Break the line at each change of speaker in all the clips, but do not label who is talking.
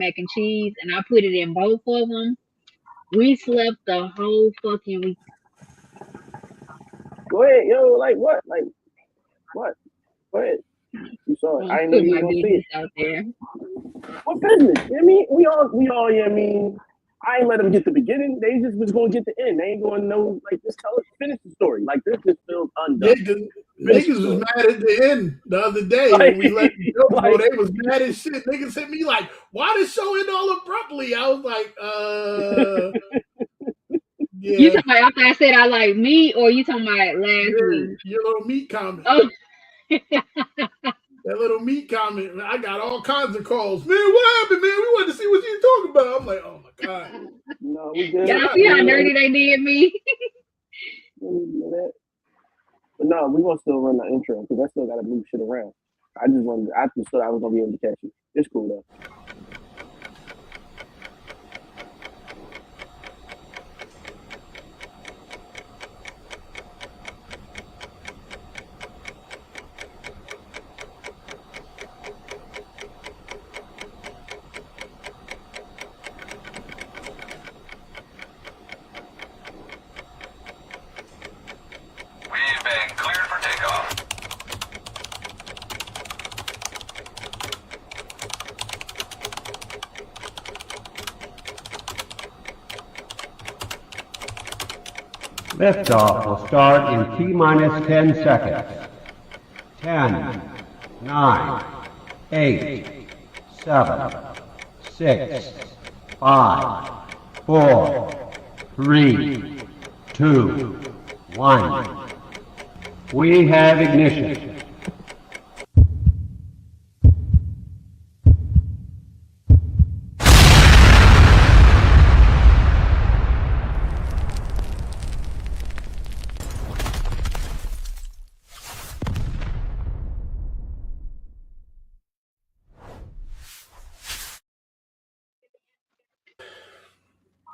mac and cheese, and I put it in both of them. We slept the whole fucking week.
Go ahead, yo. Like what? Like what? Go ahead. You saw it.
Don't
I didn't know
put
you
my
was gonna see
business
it.
out there.
What business? I mean, we all. Yeah, I mean, I ain't let them get the beginning. They just was gonna get the end. They ain't gonna know. Like, just tell us, finish the story. Like, this just feels undone. Finish the
Niggas was
story.
mad at the end the other day
Like,
when we let the show go.
like,
They was mad as shit. Niggas hit me like, "Why the show end all abruptly?" I was like,
You
yeah,
talking about after I said I like meat, or you talking about last week?
your little meat comment."
Oh,
That little meat comment, man, I got all kinds of calls. Man, what happened, man? We wanted to see what you talking about. I'm like, oh my god.
no, we good.
y'all
God,
see how
We
dirty they did me?
don't do that. But no, we gonna still run the intro because I still gotta move shit around. I just thought I was gonna be able to catch you. It's cool though.
We've been cleared for takeoff.
Liftoff will start in T-minus 10 seconds. 10, 9, 8, 7, 6, 5, 4, 3, 2, 1. We have ignition.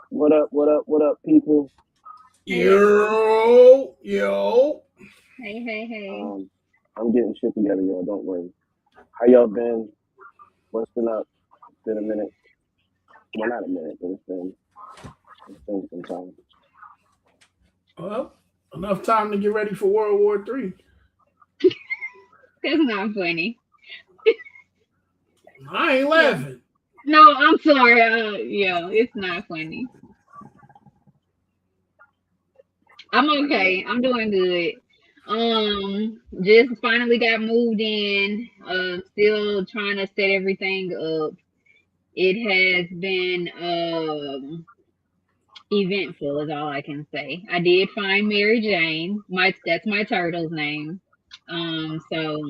What up? What up? What up, people?
Hey, Leslie.
Yo.
Hey.
I'm getting shit together, y'all. Don't worry. How y'all been? What's been up? It's been a minute. Well, not a minute, but it's been some time.
Well, enough time to get ready for World War III.
That's not funny.
I ain't
Yeah.
laughing.
No, I'm sorry. Yeah, it's not funny. I'm okay. I'm doing good. Just finally got moved in. Still trying to set everything up. It has been eventful, is all I can say. I did find Mary Jane. That's my turtle's name. So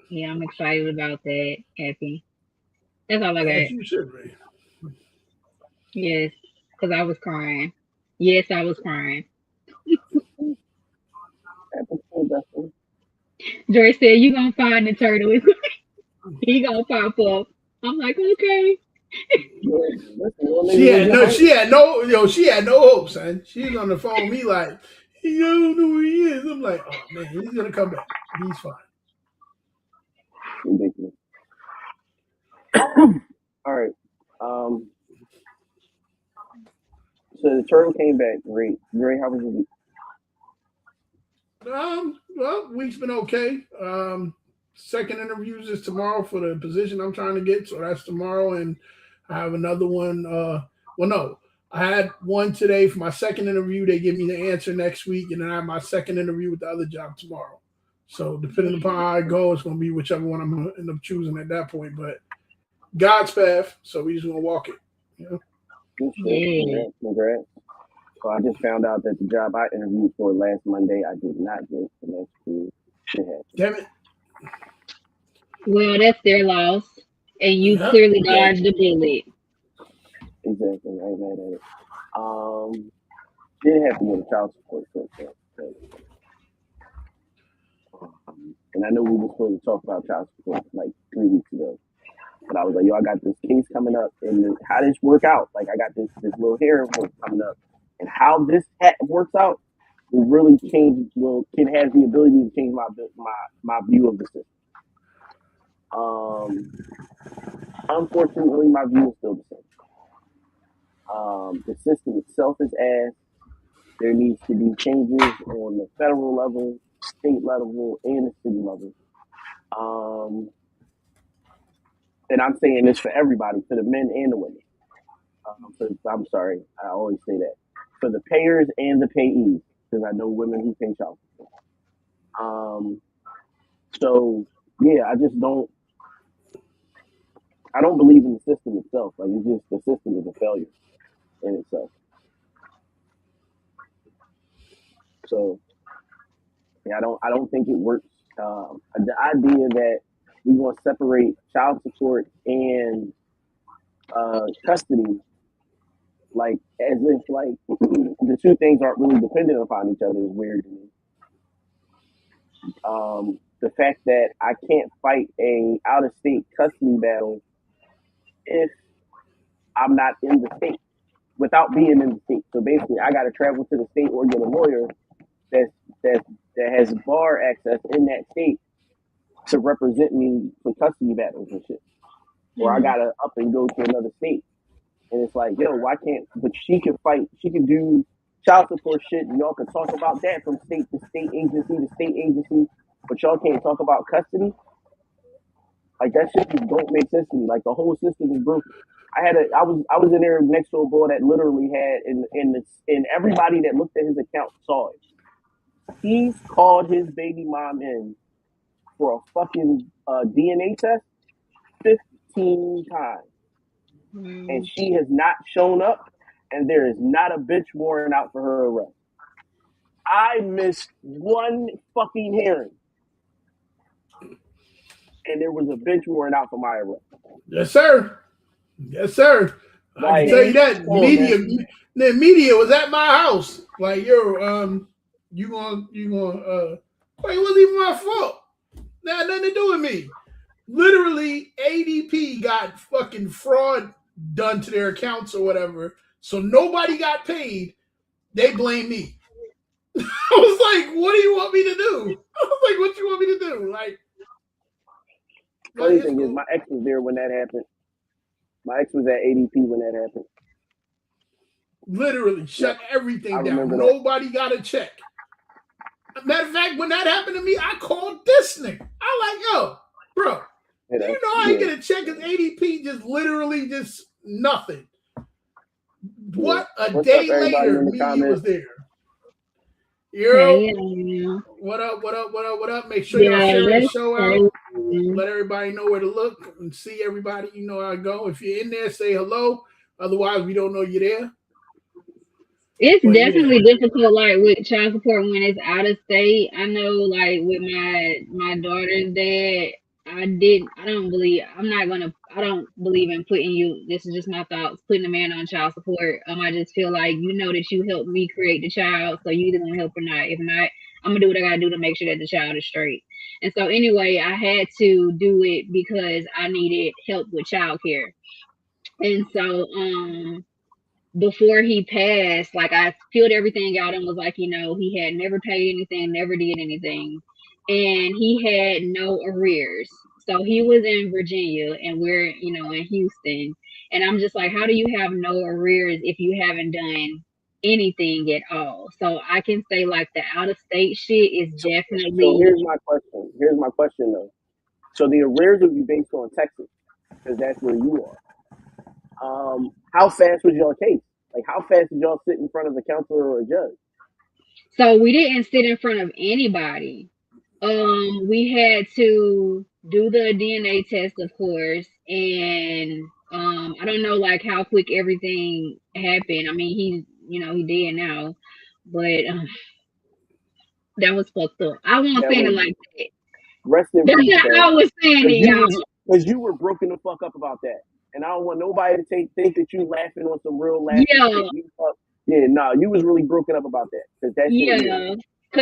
yeah, I'm excited about that. Happy. That's all I
As
got.
you should be.
Yes, because I was crying. Yes, I was crying.
Episode, definitely.
Dre said, "You gonna find the turtle? He gonna pop up." I'm like, okay.
Listen, little niggas gonna get hungry.
She had no hope, son. She was on the phone with me like, "You don't know where he is." I'm like, oh man, he's gonna come back. He's fine.
Ridiculous. All right. Um. So the turtle came back. Great. Great. How was your week?
Well, week's been okay. Second interviews is tomorrow for the position I'm trying to get, so that's tomorrow, and I have another one. Well, no, I had one today for my second interview. They give me the answer next week, and then I have my second interview with the other job tomorrow. So depending upon how I go, it's going to be whichever one I'm going to end up choosing at that point. But God's path, so we just going to walk it. You know?
Good shit.
Yeah.
Congrats. So I just found out that the job I interviewed for last Monday, I did not get. So that's cool. It happened.
Damn it.
Well, that's their loss, and you
Yep.
clearly dodged the bullet.
Exactly. I ain't mad at it. Did have to go to child support for that. And I know we were supposed to talk about child support like 3 weeks ago. But I was like, yo, I got this case coming up, and how this work out? Like, I got this little hearing coming up, and how this works out will really change. Can have the ability to change my view of the system. Unfortunately, my view is still the same. The system itself is ass. There needs to be changes on the federal level, state level, and the city level. Um, and I'm saying this for everybody, for the men and the women. I'm sorry, I always say that. For the payers and the payees, because I know women who pay child support. So yeah, I don't believe in the system itself. Like it's just the system is a failure in itself. So yeah, I don't think it works. The idea that we want to separate child support and custody, like as if like the two things aren't really dependent upon each other, is weird to me. The fact that I can't fight a out of state custody battle if I'm not in the state without being in the state. So basically, I got to travel to the state or get a lawyer that that that has bar access in that state to represent me for custody battles and shit. Or I gotta up and go to another state. And it's like, yo, why can't? But she can fight. She can do child support shit, and y'all can talk about that from state to state agency to state agency. But y'all can't talk about custody. Like that shit just don't make sense to me. Like the whole system is broken. I was in there next to a boy that literally had and everybody that looked at his account saw it. He's called his baby mom in for a fucking DNA test 15 times, and she has not shown up, and there is not a bench warrant out for her arrest. I missed one fucking hearing, and there was a bench warrant out for my arrest.
Yes, sir. Yes, sir. I can tell you that the media was at my house. Like, yo, you gonna like, it wasn't even my fault. That had nothing to do with me. Literally, ADP got fucking fraud done to their accounts or whatever. So nobody got paid. They blame me. I was like, what do you want me to do? I was like, what you want me to do? Like,
funny thing is, my ex was there when that happened. My ex was at ADP when that happened.
Literally shut everything down. Nobody got a check. Matter of fact, when that happened to me, I called this nigga. I'm like, yo, bro, do you know I get a check as ADP just literally just nothing? What a day later, media was there. Yo, what up? Make sure y'all share the show out. Let everybody know where to look and see everybody. You know how I go. If you're in there, say hello. Otherwise, we don't know you're there.
It's definitely difficult, like with child support when it's out of state. I know, like with my daughter's dad, I don't believe in putting you. This is just my thoughts. Putting a man on child support. I just feel like that you helped me create the child, so you either gonna help or not. If not, I'm gonna do what I gotta do to make sure that the child is straight. And so anyway, I had to do it because I needed help with childcare. And so before he passed, like I filled everything out and was like, he had never paid anything, never did anything, and he had no arrears. So he was in Virginia and we're, in Houston. And I'm just like, how do you have no arrears if you haven't done anything at all? So I can say like the out of state shit is definitely.
So here's my question though. So the arrears would be based on Texas because that's where you are. How fast was your case? Like, how fast did y'all sit in front of a counselor or a judge?
So we didn't sit in front of anybody. We had to do the DNA test, of course, and I don't know like how quick everything happened. I mean, he dead now, but that was fucked up. I won't say it like that.
Rest in peace.
That's how I was saying it, y'all.
Because you were broken the fuck up about that. And I don't want nobody to think that you laughing on some real laughing shit. You was really broken up about that. Because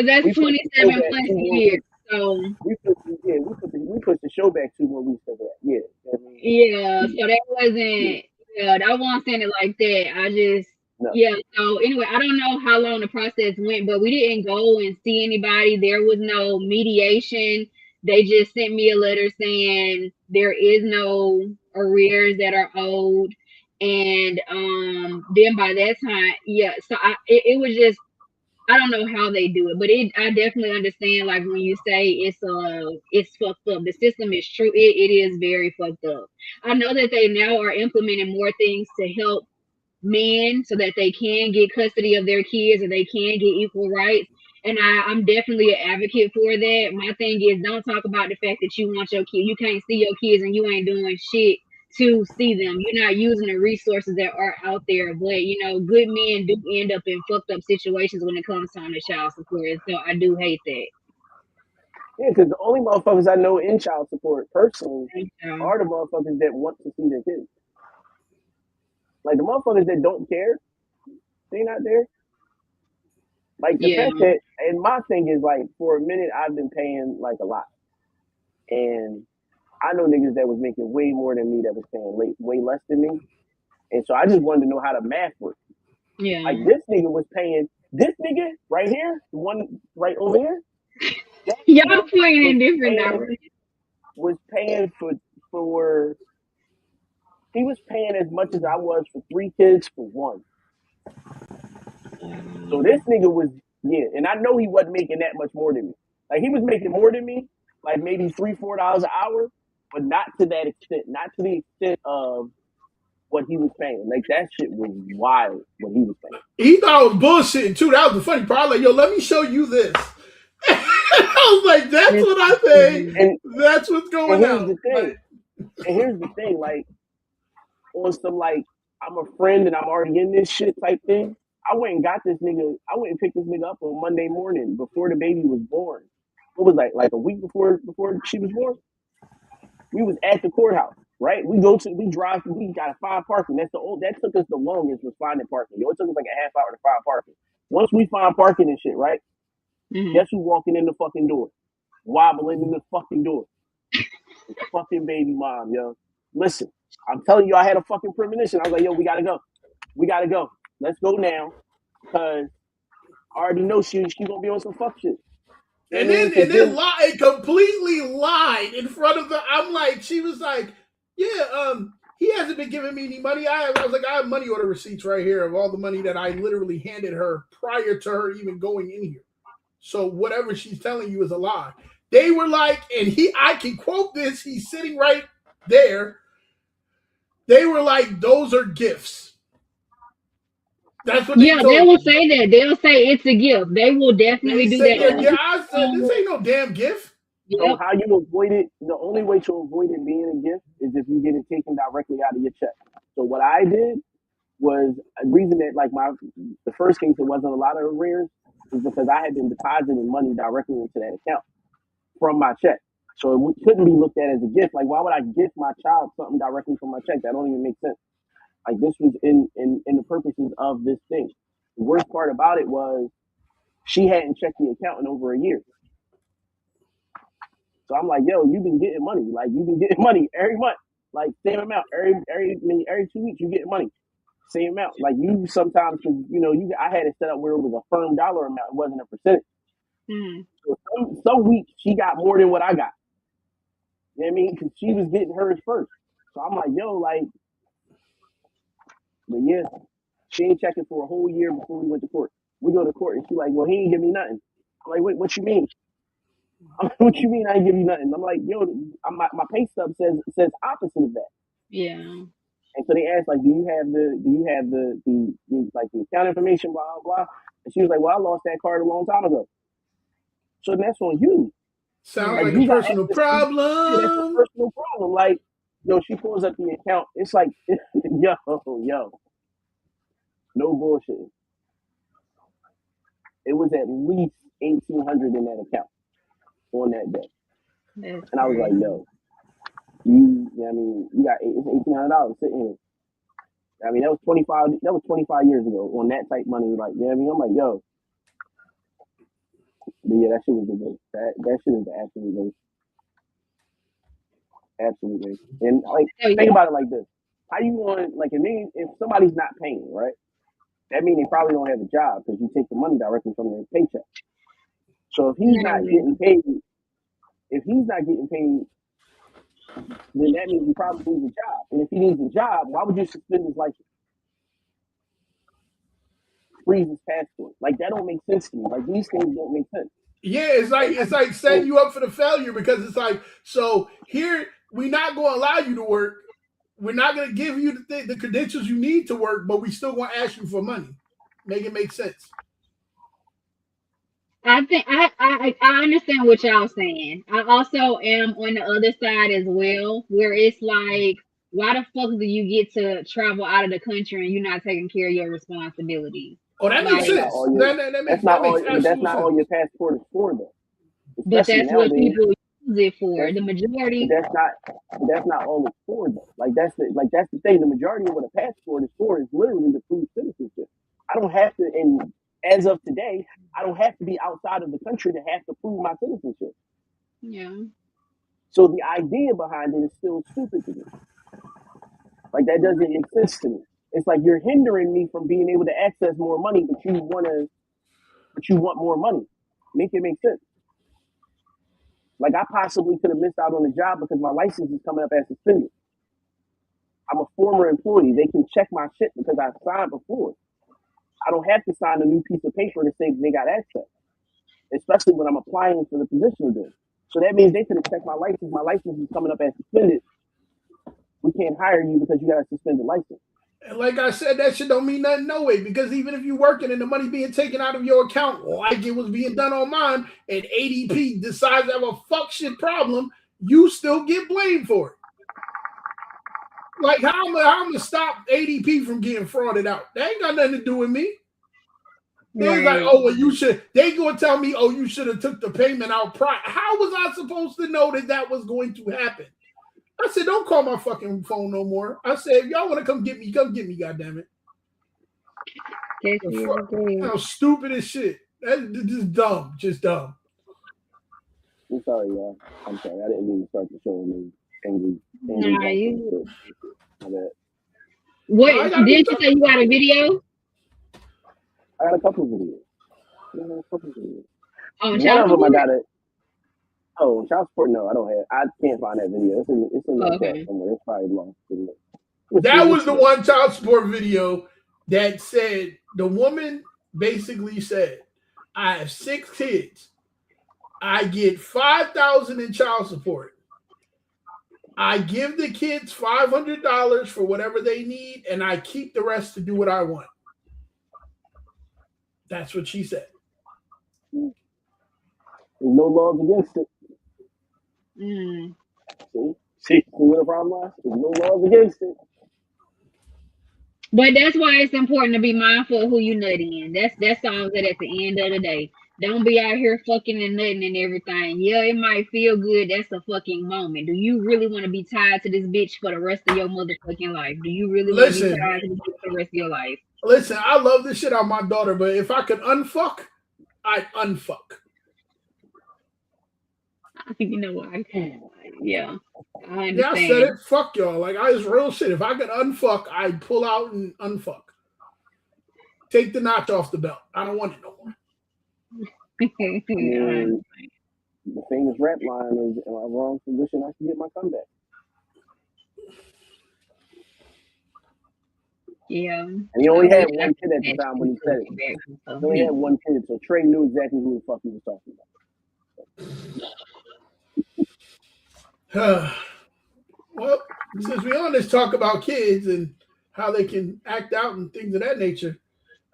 that's 27 plus years. So
we pushed the show back to when we said that.
So that wasn't. I won't saying it like that. I just. No. Yeah. So anyway, I don't know how long the process went, but we didn't go and see anybody. There was no mediation. They just sent me a letter saying there is no arrears that are owed. And then by that time, yeah, so it was just, I don't know how they do it, but I definitely understand, like when you say it's fucked up. The system is true. It is very fucked up. I know that they now are implementing more things to help men so that they can get custody of their kids and they can get equal rights. And I'm definitely an advocate for that. My thing is, don't talk about the fact that you want your kid. You can't see your kids and you ain't doing shit to see them. You're not using the resources that are out there. But good men do end up in fucked up situations when it comes time to child support. So I do hate that.
Yeah, because the only motherfuckers I know in child support personally
So,
are the motherfuckers that want to see their kids. Like the motherfuckers that don't care, they not there. Like the
yeah,
fact that, and my thing is like, for a minute I've been paying like a lot, and I know niggas that was making way more than me that was paying way less than me, and so I just wanted to know how the math works. Like
yeah.
this nigga was paying, this nigga right here, the one right over here, that
Y'all
nigga
pointing
was
in different
paying
directions.
was paying for he was paying as much as I was for 3 kids for one. So this nigga was, yeah, and I know he wasn't making that much more than me. Like he was making more than me, like maybe $3-4 an hour, but not to that extent, not to the extent of what he was paying. Like that shit was wild what he was paying.
He thought I was bullshitting too. That was the funny part. I was like, yo, let me show you this. I was like, that's
That's
what I pay.
crazy.
And
That's what's
and
going
here's
out.
the thing.
Like,
And here's the thing, like on some like I'm a friend and I'm already in this shit type thing. I went and got this nigga. I went and picked this nigga up on Monday morning before the baby was born. What was like a week before she was born? We was at the courthouse, right? We drive, we got to find parking. That took us the longest was finding parking. Yo, it took us like a half hour to find parking. Once we find parking and shit, right?
Hmm.
Guess who walking in the fucking door? Wobbling in the fucking door. The fucking baby mom, yo. Listen, I'm telling you, I had a fucking premonition. I was like, yo, we gotta go. We gotta go. Let's go now. Cause I already know she gonna be on some fuck shit. You know what I
and
mean?
then
Cause
and then
then
lied, completely lied in front of the. I'm like, she was like, yeah, he hasn't been giving me any money. I was like, I have money order receipts right here of all the money that I literally handed her prior to her even going in here. So whatever she's telling you is a lie. They were like, and I can quote this. He's sitting right there. They were like, those are gifts. That's what they
Yeah, they
told
will
me.
say that. They'll say it's a gift. They will definitely
He
do
said,
that.
yeah,
so
yeah. I said, this ain't no damn gift.
so
Yep.
how you avoid it? The only way to avoid it being a gift is if you get it taken directly out of your check. So what I did was a reason that like the first case there wasn't a lot of arrears is because I had been depositing money directly into that account from my check. So couldn't be looked at as a gift. Like why would I gift my child something directly from my check? That don't even make sense. Like this was in the purposes of this thing. The worst part about it was she hadn't checked the account in over a year. So I'm like, yo, you've been getting money. Like you've been getting money every month. Like same amount. Every 2 weeks you get money. Same amount. Like you sometimes cause I had it set up where it was a firm dollar amount. It wasn't a percentage.
Mm.
So some weeks she got more than what I got. You know what I mean? Cause she was getting hers first. So I'm like, yo, like, but yeah, she ain't checking for a whole year before we went to court. We go to court and she like, well, he ain't give me nothing. I'm like, wait, what you mean? I'm like, what you mean I ain't give you nothing? I'm like, yo, my pay stub says opposite of that.
Yeah.
And so they asked, like, do you have the like the account information, blah blah blah. And she was like, well, I lost that card a long time ago. So that's on you.
Sounds
Like
like a
Right.
you got
personal
access to, yeah, that's a
problem.
personal problem. Like, yo, she pulls up the account. It's like, yo, no bullshit. It was at least 1,800 in that account on that day.
That's
And I was like,
crazy.
yo, I mean, you got it's $1,800 sitting here. I mean, that was 25. That was 25 years ago on that type money. Like, you know what I mean? I'm like, yo, but yeah, that shit was the worst. That shit is the absolute worst. Absolutely. And like,
Oh
think
yeah.
about it like this: how you want like if somebody's not paying, right? That means they probably don't have a job because you take the money directly from their paycheck. So if he's not
Right.
getting paid, If he's not getting paid, then that means he probably needs a job. And if he needs a job, why would you suspend his license? Freeze his passport? Like that don't make sense to me. Like these things don't make sense.
Yeah, it's
And
like
I
setting
don't.
you up for the failure because it's like, so here we're not going to allow you to work. We're not going to give you the credentials you need to work, but we still going to ask you for money. Make it make sense.
I think I understand what y'all saying. I also am on the other side as well, where it's like, why the fuck do you get to travel out of the country and you're not taking care of your responsibilities?
Oh, that makes
That's
Like,
not
sense.
all your.
That makes
But that's
absolute
not
sense.
all your passport is for though.
but
Especially
that's what
nowadays.
people use it for.
That's
The
but
majority,
that's not all it's for though. That's the thing. The majority of what a passport is for is literally to prove citizenship. I don't have to, and as of today, I don't have to be outside of the country to have to prove my citizenship.
yeah,
So the idea behind it is still stupid to me. Like that doesn't make sense to me. It's like you're hindering me from being able to access more money, but you want more money. Make it make sense. Like I possibly could have missed out on the job because my license is coming up as suspended. I'm a former employee. They can check my shit because I signed before. I don't have to sign a new piece of paper to say they got access, especially when I'm applying for the position again. So that means they could have checked my license. My license is coming up as suspended. We can't hire you because you got a suspended license.
And like I said, that shit don't mean nothing no way because even if you're working and the money being taken out of your account like it was being done on mine and ADP decides to have a fuck shit problem, you still get blamed for it. Like how am I gonna stop ADP from getting frauded out? That ain't got nothing to do with me. They was like,
right.
oh well, you should. They gonna tell me, oh, you should have took the payment out prior. How was I supposed to know that that was going to happen? I said, don't call my fucking phone no more. I said, if y'all want to come get me, goddammit.
Guess
The
you
fuck,
agree.
how stupid as shit. That's just dumb, just dumb.
I'm sorry, y'all. I'm sorry. I didn't mean to start the show with angry, angry
Nah, you.
talking. My bad.
What
No, I gotta
did
be
you
tough.
say? You got a video
I got a couple videos. I got a couple videos.
on
One
child
of them I
support?
got it. Oh, child support? No, I don't have. I can't find that video. It's in my
Oh,
chat
okay.
somewhere. It's probably lost. Let's see.
That
Let's
was
see.
the one child support video that said the woman basically said, I have 6 kids. I get $5,000 in child support. I give the kids $500 for whatever they need, and I keep the rest to do what I want. That's what she said.
There's no laws against it.
Mm.
See where the problem lies? There's no laws against it.
But that's why it's important to be mindful of who you nutting in. That's all that at the end of the day. Don't be out here fucking and nutting and everything. Yeah, it might feel good. That's a fucking moment. Do you really want to be tied to this bitch for the rest of your motherfucking life? Do you really want to be
Listen,
tied to this bitch for the rest of your life?
listen, I love this shit out of my daughter, but if I could unfuck, I'd unfuck.
You know what? Yeah, I
Yeah, I said
understand.
it. Fuck y'all. Like, I just real shit. If I could unfuck, I'd pull out and unfuck. Take the notch off the belt. I don't want it no more.
I mean, the famous rap line is, "Am I wrong for wishing I could get my comeback?"
Yeah,
And he
I
only
wish
had
I
one kid at the
could
time when he said it.
get back and stuff.
He only had one kid, so Trey knew exactly who the fuck he was talking about.
Well, since we on this talk about kids and how they can act out and things of that nature,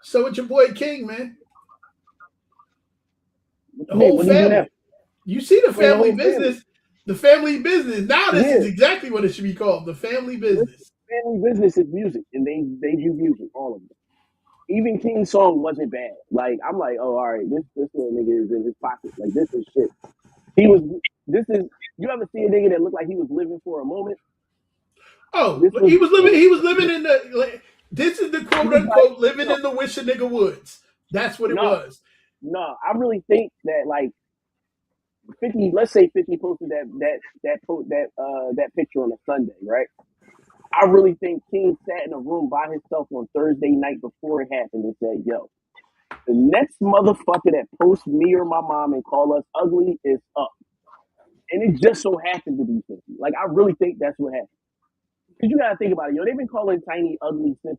so it's your boy King, man. The whole
What do you do now?
family. You see the
I mean, the
family
whole
business.
family.
The family business. Now this is
Yeah,
exactly what it should be called. The family business.
family business is music, and they do music, all of them. Even King's song wasn't bad. Like I'm like, oh, all right, this little nigga is in his pocket. Like this is shit. He was. This is. You ever see a nigga that looked like he was living for a moment?
Oh,
This was.
he was living. He was living in the. Like, this is the
He
quote
was like,
unquote living
no,
in the wish a nigga woods. That's what it
no,
was.
no. I really think that like 50. Let's say 50 posted that picture on a Sunday, right? I really think King sat in a room by himself on Thursday night before it happened and said, "Yo, the next motherfucker that posts me or my mom and call us ugly is up." and it just so happened to be 50. Like I really think that's what happened. Because you gotta think about it, yo. They've been calling Tiny ugly since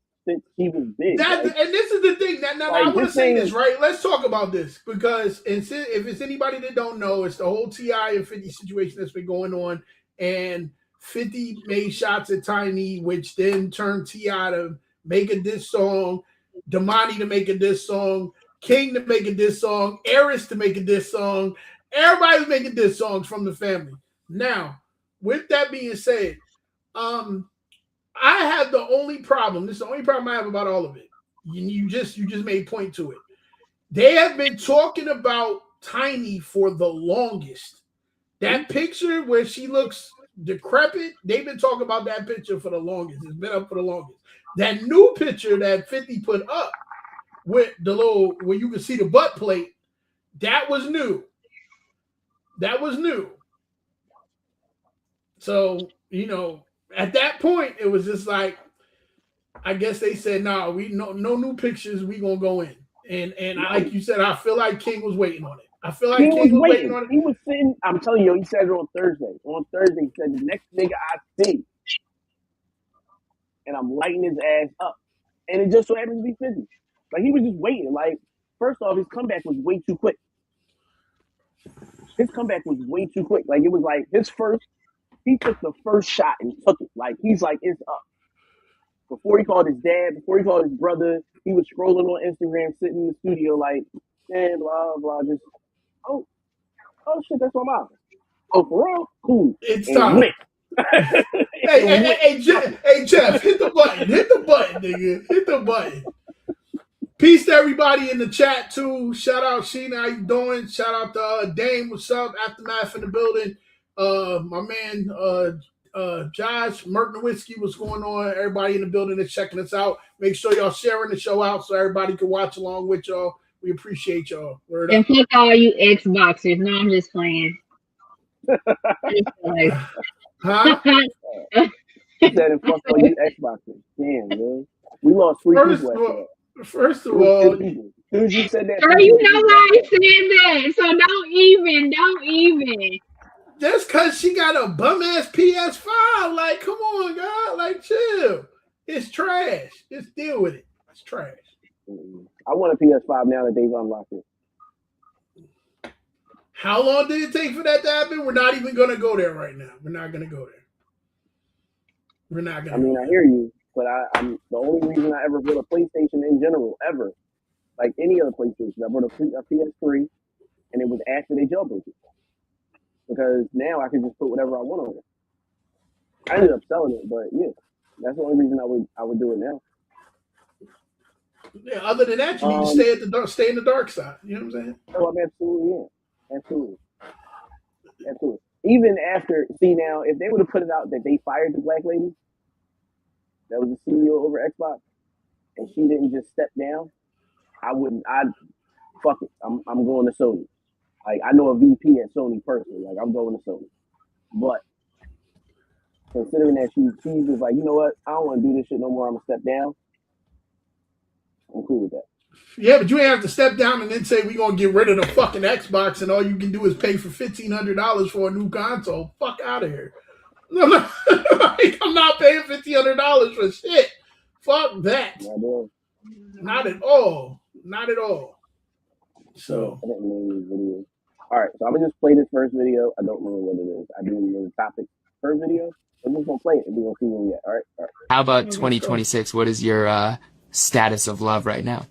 he was big.
That
Like,
and this is the thing. Now I
like
want
this
to say
thing.
this, right? Let's talk about this because if it's anybody that don't know, it's the whole Ti and 50 situation that's been going on, and 50 made shots at Tiny, which then turned Ti to make a diss song, Damani to make a diss song, King to make a diss song, Eris to make a diss song. Everybody's making diss songs from the family. Now, with that being said, um, I have the only problem. This is the only problem I have about all of it. You just made point to it. They have been talking about Tiny for the longest. That picture where she looks decrepit, they've been talking about that picture for the longest. It's been up for the longest. That new picture that 50 put up with the little where you can see the butt plate, that was new. That was new. So, at that point, it was just like, I guess they said, "No, we no new pictures. We gonna go in." And like you said, I feel like King was waiting on it. I feel like
King was
King was waiting
waiting.
on it.
He was sitting. I'm telling you, he said it on Thursday. On Thursday, he said the next nigga I see, and I'm lighting his ass up. And it just so happens to be 50. Like he was just waiting. Like first off, his comeback was way too quick. His comeback was way too quick. Like it was like his first. He took the first shot and took it. Like he's like it's up. Before he called his dad, before he called his brother, he was scrolling on Instagram, sitting in the studio, like, man, blah blah. Just oh shit, that's my mom. Oh, for real? Cool.
It's
And
time.
went.
Hey, Jeff, hit the button. Hit the button, nigga. Hit the button. Peace to everybody in the chat too. Shout out Sheena, how you doing? Shout out to Dame, what's up? Aftermath in the building. My man Josh Mertnowitzki, what's going on? Everybody in the building that's checking us out. Make sure y'all sharing the show out so everybody can watch along with y'all. We appreciate y'all. Word
And
up.
fuck all you Xboxers. No, I'm just playing.
Huh?
He said, and fuck all you Xboxers. Damn, man. We lost three
First
people
of
after
all,
that.
first
It
of
was
all,
10 people. As soon as you said that,
Girl,
10
you
people
know
just
why
dropped
I
off.
said that. So don't even.
just cause she got a bum ass PS5, like, come on, God, like, chill. It's trash. Just deal with it. It's trash.
I want a PS5 now that they've unlocked it.
How long did it take for that to happen? We're not even gonna go there right now. We're not gonna go there. We're not gonna.
I mean,
go
I
there.
hear you, but I'm the only reason I ever bought a PlayStation in general, ever, like any other PlayStation, I bought a PS3, and it was after they jailbroke it. Because now I can just put whatever I want on it. I ended up selling it, but yeah, that's the only reason I would do it now.
Yeah, other than that, you need to stay in the dark side. You know what I'm saying?
Oh, I'm absolutely absolutely. Even after, see now, if they would have put it out that they fired the black lady that was the CEO over Xbox, and she didn't just step down, I wouldn't. I'd fuck it. I'm going to Sony. Like I know a VP at Sony personally. Like I'm going to Sony. But considering that she's just like, you know what, I don't want to do this shit no more. I'm gonna step down. I'm cool with that.
Yeah, but you ain't have to step down and then say we're gonna get rid of the fucking Xbox and all you can do is pay for $1,500 for a new console. Fuck out of here. I'm not, I'm not paying $1,500 for shit. Fuck that. Not at all. Not at all.
So
So
I didn't name these videos. All right, so I'm gonna just play this first video. I don't remember what it is. I do remember the topic per video. I'm just gonna play it and we're gonna see where we at. All right, all right.
How about
let's go.
2026? What is your status of love right now?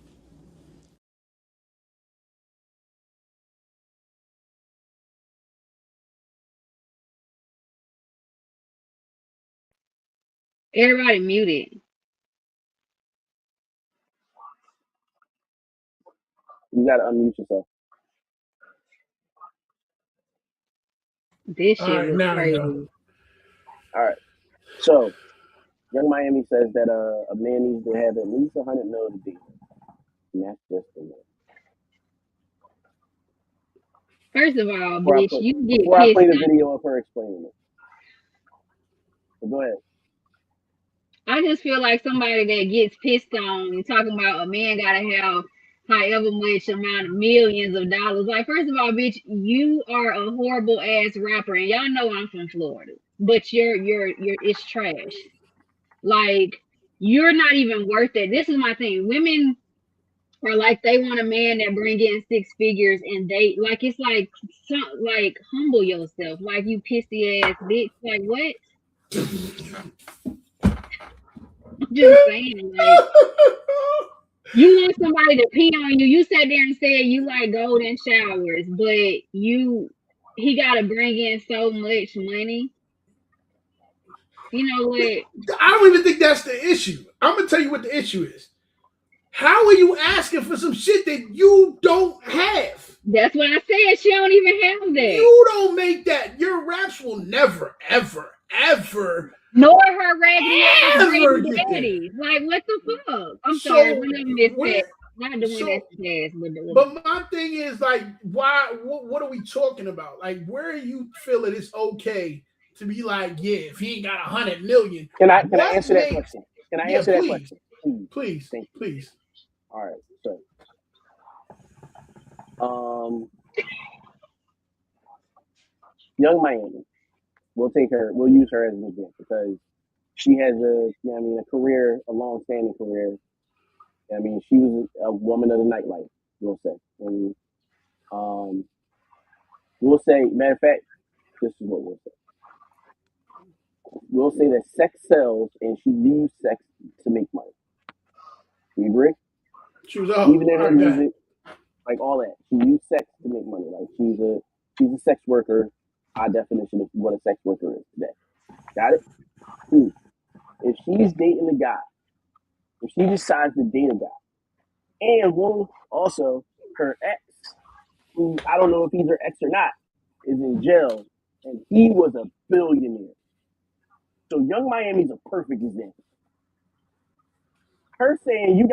Everybody muted.
You gotta unmute yourself.
This
All
shit
right,
was
now you go.
crazy.
All right. So Young Miami says that a man needs to have at least 100 mil to date, and that's just the man.
First of all, bitch, you get
Before I play
pissed.
the video of her explaining it. So go ahead.
I just feel like somebody that gets pissed on and talking about a man gotta have however much amount of millions of dollars. Like, first of all, bitch, you are a horrible ass rapper, and y'all know I'm from Florida, but you're it's trash. Like, you're not even worth it. This is my thing. Women are like they want a man that bring in six figures, and they like it's like like humble yourself, like you pissy ass bitch. Like what? I'm just saying, like you want somebody to pee on you. You sat there and said you like golden showers, but he got to bring in so much money. You know what?
I don't even think that's the issue. I'm gonna tell you what the issue is. How are you asking for some shit that you don't have?
That's what I said. She don't even have that.
You don't make that. Your raps will never, ever, ever,
Nor her raggedy ass
ever
baby
get there.
daddies. Like what the fuck? I'm
So
sorry, we never missed
when,
that. Not doing
so,
that fast,
but my thing is like, why? What are we talking about? Like, where you feeling it's okay to be like, yeah, if he ain't got 100 million,
Can I
what
answer that
makes?
question? Can I
Yeah,
answer that
please,
question? Please.
please,
Thank you.
please.
All right. So, um, Young Miami. We'll take her. We'll use her as an example because she has a career, a long-standing career. I mean, she was a woman of the nightlife. We'll say, and um, we'll say. Matter of fact, this is what we'll say. We'll say that sex sells, and she used sex to make money. You agree?
She was
Even in her
heard that.
music, like all that, she used sex to make money. Like she's a sex worker. Our definition of what a sex worker is today. Got it? If she's dating a guy, if she decides to date a guy, and also her ex, who I don't know if he's her ex or not, is in jail, and he was a billionaire. So Young Miami's a perfect example. Her saying you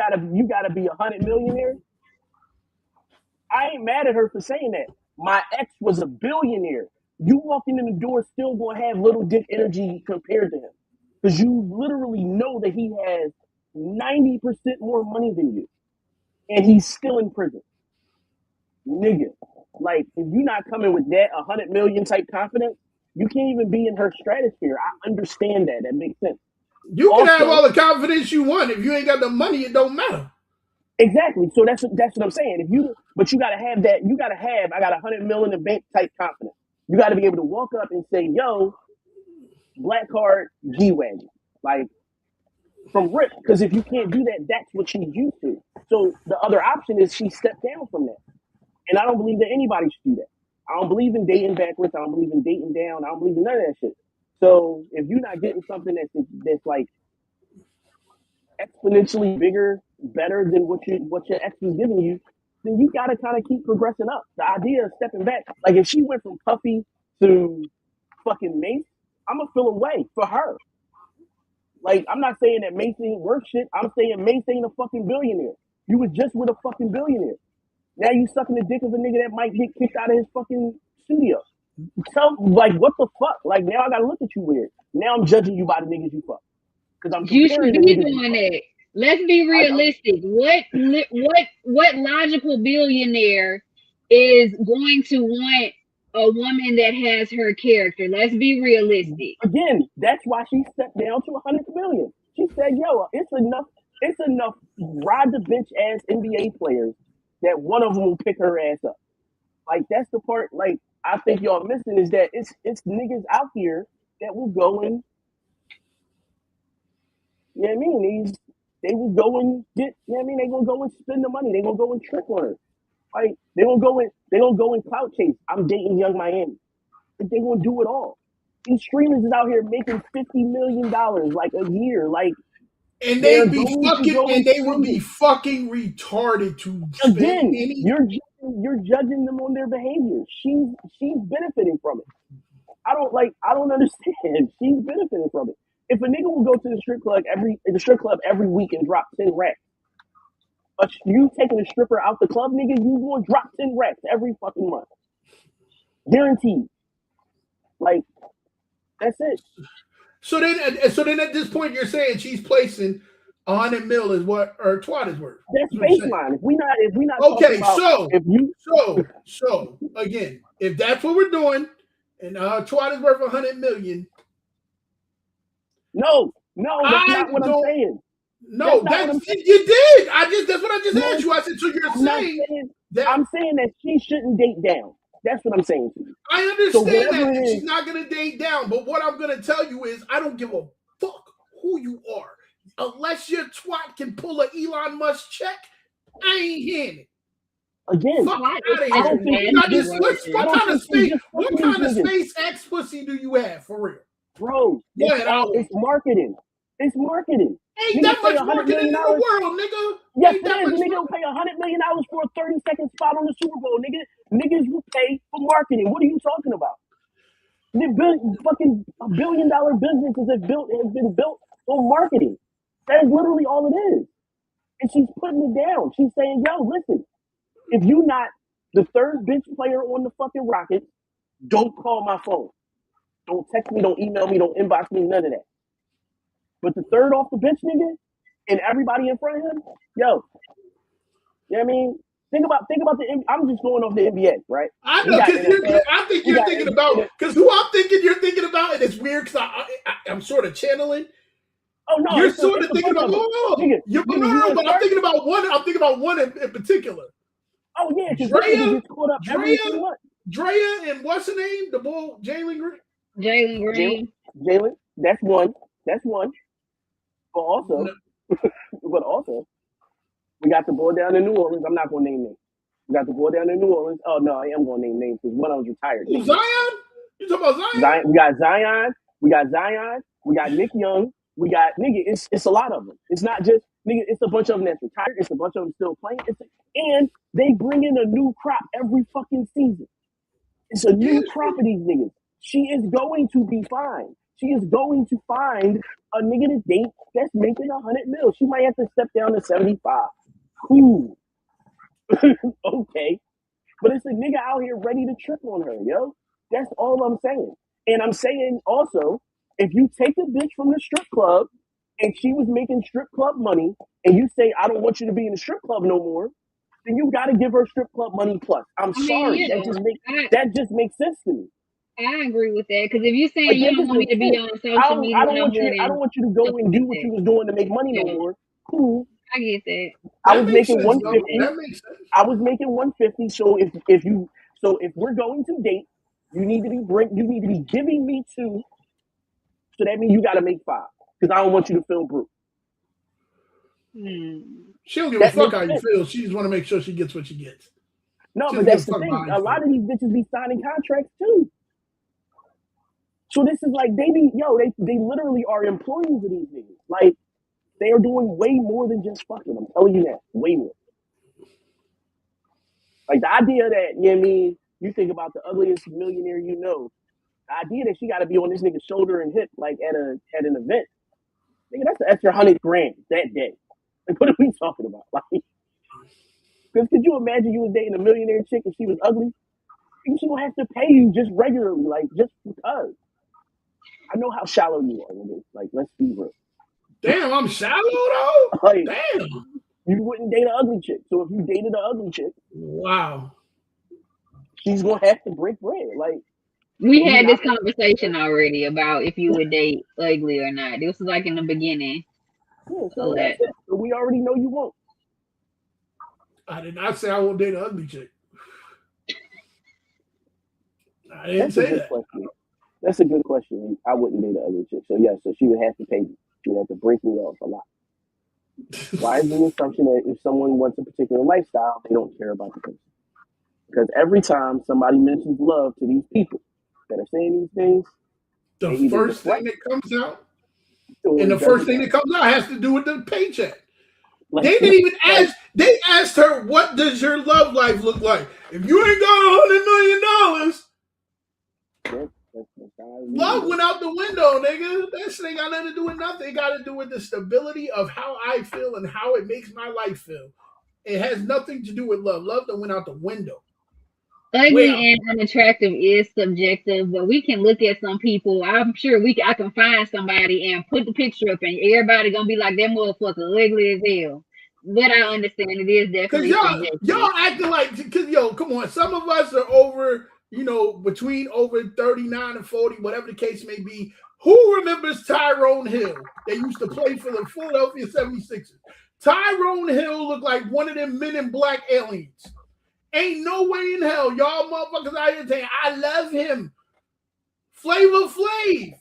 gotta be 100 millionaire. I ain't mad at her for saying that. My ex was a billionaire. You walking in the door still gonna have little dick energy compared to him. Because you literally know that he has 90% more money than you. And he's still in prison. Nigga. Like, if you're not coming with that 100 million type confidence, you can't even be in her stratosphere. I understand that. That makes sense.
You can have
Also,
all the confidence you want. If you ain't got the money, it don't matter.
exactly. So that's what I'm saying. But you gotta have that. You gotta have. I got 100 million in the bank type confidence. You got to be able to walk up and say, "Yo, black card G wagon," like from Rip. Because if you can't do that, that's what she's used to. So the other option is she stepped down from that. And I don't believe that anybody should do that. I don't believe in dating backwards. I don't believe in dating down. I don't believe in none of that shit. So if you're not getting something that's like exponentially bigger, better than what your ex was giving you, then you gotta kind of keep progressing up. The idea of stepping back, like if she went from Puffy to fucking Mace, I'm gonna feel away for her. Like I'm not saying that Mace ain't worth shit. I'm saying Mace ain't a fucking billionaire. You was just with a fucking billionaire. Now you sucking the dick of a nigga that might get kicked out of his fucking studio. Like what the fuck? Like now I gotta look at you weird. Now I'm judging you by the niggas you fuck because I'm
You should
comparing the
be
niggas you
doing
fuck.
that. Let's be
I know.
realistic. What logical billionaire is going to want a woman that has her character? Let's be realistic.
Again, that's why she stepped down to 100 million. She said, "Yo, it's enough. It's enough ride the bench ass NBA players that one of them will pick her ass up." Like that's the part. Like I think y'all missing is that it's niggas out here that will go and you know what I mean. They will go and get you know what I mean. They gonna go and spend the money. They gonna go and trick on her. Like they gonna go and clout chase. I'm dating Young Miami. Like, they gonna do it all. These streamers is out here making $50 million like a year. Like
And they
they're
be
going to
fucking,
go
and
and
they will
spend
be
it.
fucking retarded to spend
Again,
any.
you're judging them on their behavior. She's benefiting from it. I don't understand. She's benefiting from it. If a nigga will go to the strip club every week and drop 10 racks, but you taking a stripper out the club, nigga, you gonna drop 10 racks every fucking month, guaranteed. Like that's it.
So then at this point, you're saying she's placing 100 mil is what her twat is worth.
That's
That's what I'm saying.
baseline. If we not talking
Okay,
about if you
so again, if that's what we're doing, and twat is worth 100 million,
no, that's
I
not what I'm
don't.
saying.
No,
That's not what I'm saying.
you did. That's what I just
No,
asked you. I said, so you're
I'm not
saying
saying
that
I'm saying that she shouldn't date down. That's what I'm saying to you.
I
So
understand
whatever
that
it
she's
is,
not going to date down, but what I'm going to tell you is I don't give a fuck who you are. Unless your twat can pull a Elon Musk check, I ain't hearing it.
again,
Fuck
Twat
out of
is
I
here.
don't think
nasty
she's just I
What
don't
kind of
think she's
space?
just
What
fucking
kind of
these niggas.
SpaceX pussy do you have for real?
Bro,
Go ahead,
it's marketing. It's marketing.
Ain't
Niggas
that
pay
much
$100
marketing
million.
in the world, nigga.
Yes,
Ain't
it
that
is.
much
Nigga will pay $100 million for a 30-second spot on the Super Bowl. Niggas will pay for marketing. What are you talking about? Fucking $1 billion businesses have been built on marketing. That is literally all it is. And she's putting it down. She's saying, yo, listen, if you not the third bench player on the fucking Rockets, don't call my phone. Don't text me, don't email me, don't inbox me, none of that. But the third off the bench nigga and everybody in front of him, yo, you know what I mean? Think about I'm just going off the NBA, right?
I
We
know
got
because
NFL,
I think
we
you're
got
thinking about
NBA.
because who I'm thinking you're thinking about, and it's weird because I'm sort of channeling.
Oh no,
You're
it's
sort of
a
thinking
bunch
about
of them. Nigga, you
no,
want to
but I'm
start?
thinking about one. I'm thinking about one in particular.
Oh yeah, because this nigga
Drea,
gets caught up every
Drea,
3 months.
Drea, and what's her name? The bull, Jalen Green.
Jalen Green.
Jalen, that's one. That's one. But also,
No.
but also, we got the boy down in New Orleans. I'm not gonna name names. We got the boy down in New Orleans. Oh no, I am gonna name names because one of them's retired.
Who, Zion? You talking about Zion?
Zion, we got Zion. We got Zion. We got Nick Young. We got nigga. It's a lot of them. It's not just nigga. It's a bunch of them that's retired. It's a bunch of them still playing. And they bring in a new crop every fucking season. It's a
Yeah,
new crop of these niggas. She is going to be fine. She is going to find a nigga to date that's making 100 mil. She might have to step down to 75. Cool. Okay. But it's a nigga out here ready to trip on her, yo. That's all I'm saying. And I'm saying also, if you take a bitch from the strip club and she was making strip club money and you say, I don't want you to be in the strip club no more, then you got to give her strip club money plus. I'm
I mean,
sorry.
yeah,
That just makes sense to me.
I agree with that because if you're saying
Like
you
that
don't
just
want me
makes
to be
sense.
on social
I
media
don't
no
want
more,
you. I don't
then
want you to go and do what
that.
you was doing to make money no
Yeah,
more. Cool.
I get that.
I
that
was
makes
making
sense, though.
150.
That makes sense.
I was making 150. So if we're going to date, you need to be giving me 2. So that means you got to make 5 because I don't want you to feel broke.
She don't give a
That
fuck
makes
how you
sense.
feel. She just want to make sure she gets what she gets.
No,
She
but
doesn't give
that's
a
the
fuck about
thing.
how
A
you
lot
feel.
of these bitches be signing contracts too. So this is like they literally are employees of these niggas. Like they are doing way more than just fucking. I'm telling you that. Way more. Like the idea that, you know what I mean, you think about the ugliest millionaire you know, the idea that she got to be on this nigga's shoulder and hip like at an event, nigga, that's an extra $100,000 that day. Like, what are we talking about? Like, because could you imagine you was dating a millionaire chick and she was ugly? She gonna have to pay you just regularly, like just because. I know how shallow you are with it. Like, let's be real.
Damn, I'm shallow though.
Like,
Damn.
you wouldn't date an ugly chick. So if you dated an ugly chick,
Wow.
she's gonna have to break bread. Like,
We
you're
had
not.
this conversation already about if you would date ugly or not. This was like in the beginning
Yeah,
of
so that's
that.
it. So we already know you won't.
I did not say I won't date an ugly chick. I didn't
That's a
say
good
that.
question. That's a good question. I wouldn't date an ugly chick. So yeah, so she would have to pay me. She would have to break me off a lot. Why is the assumption that if someone wants a particular lifestyle, they don't care about the person? Because every time somebody mentions love to these people that are saying these things,
The
they either
first thing
deflect
that comes out,
or
and
it
the first
doesn't
thing
matter.
that comes out has to do with the paycheck.
Like,
They didn't even
like
ask. They asked her, "What does your love life look like?" If you ain't got $100 million, love went out the window, nigga. That shit ain't got nothing to do with nothing. It got to do with the stability of how I feel and how it makes my life feel. It has nothing to do with love. Love that went out the window.
Ugly and unattractive is subjective, but we can look at some people. I'm sure I can find somebody and put the picture up, and everybody gonna be like that motherfucker ugly as hell. But I understand it is
Cause
definitely
y'all
subjective.
acting like, cause come on, some of us are over, between over 39 and 40, whatever the case may be. Who remembers Tyrone Hill? They used to play for the Philadelphia 76ers. Tyrone Hill looked like one of them Men in Black aliens. Ain't no way in hell y'all motherfuckers out here saying I love him. Flavor Flav,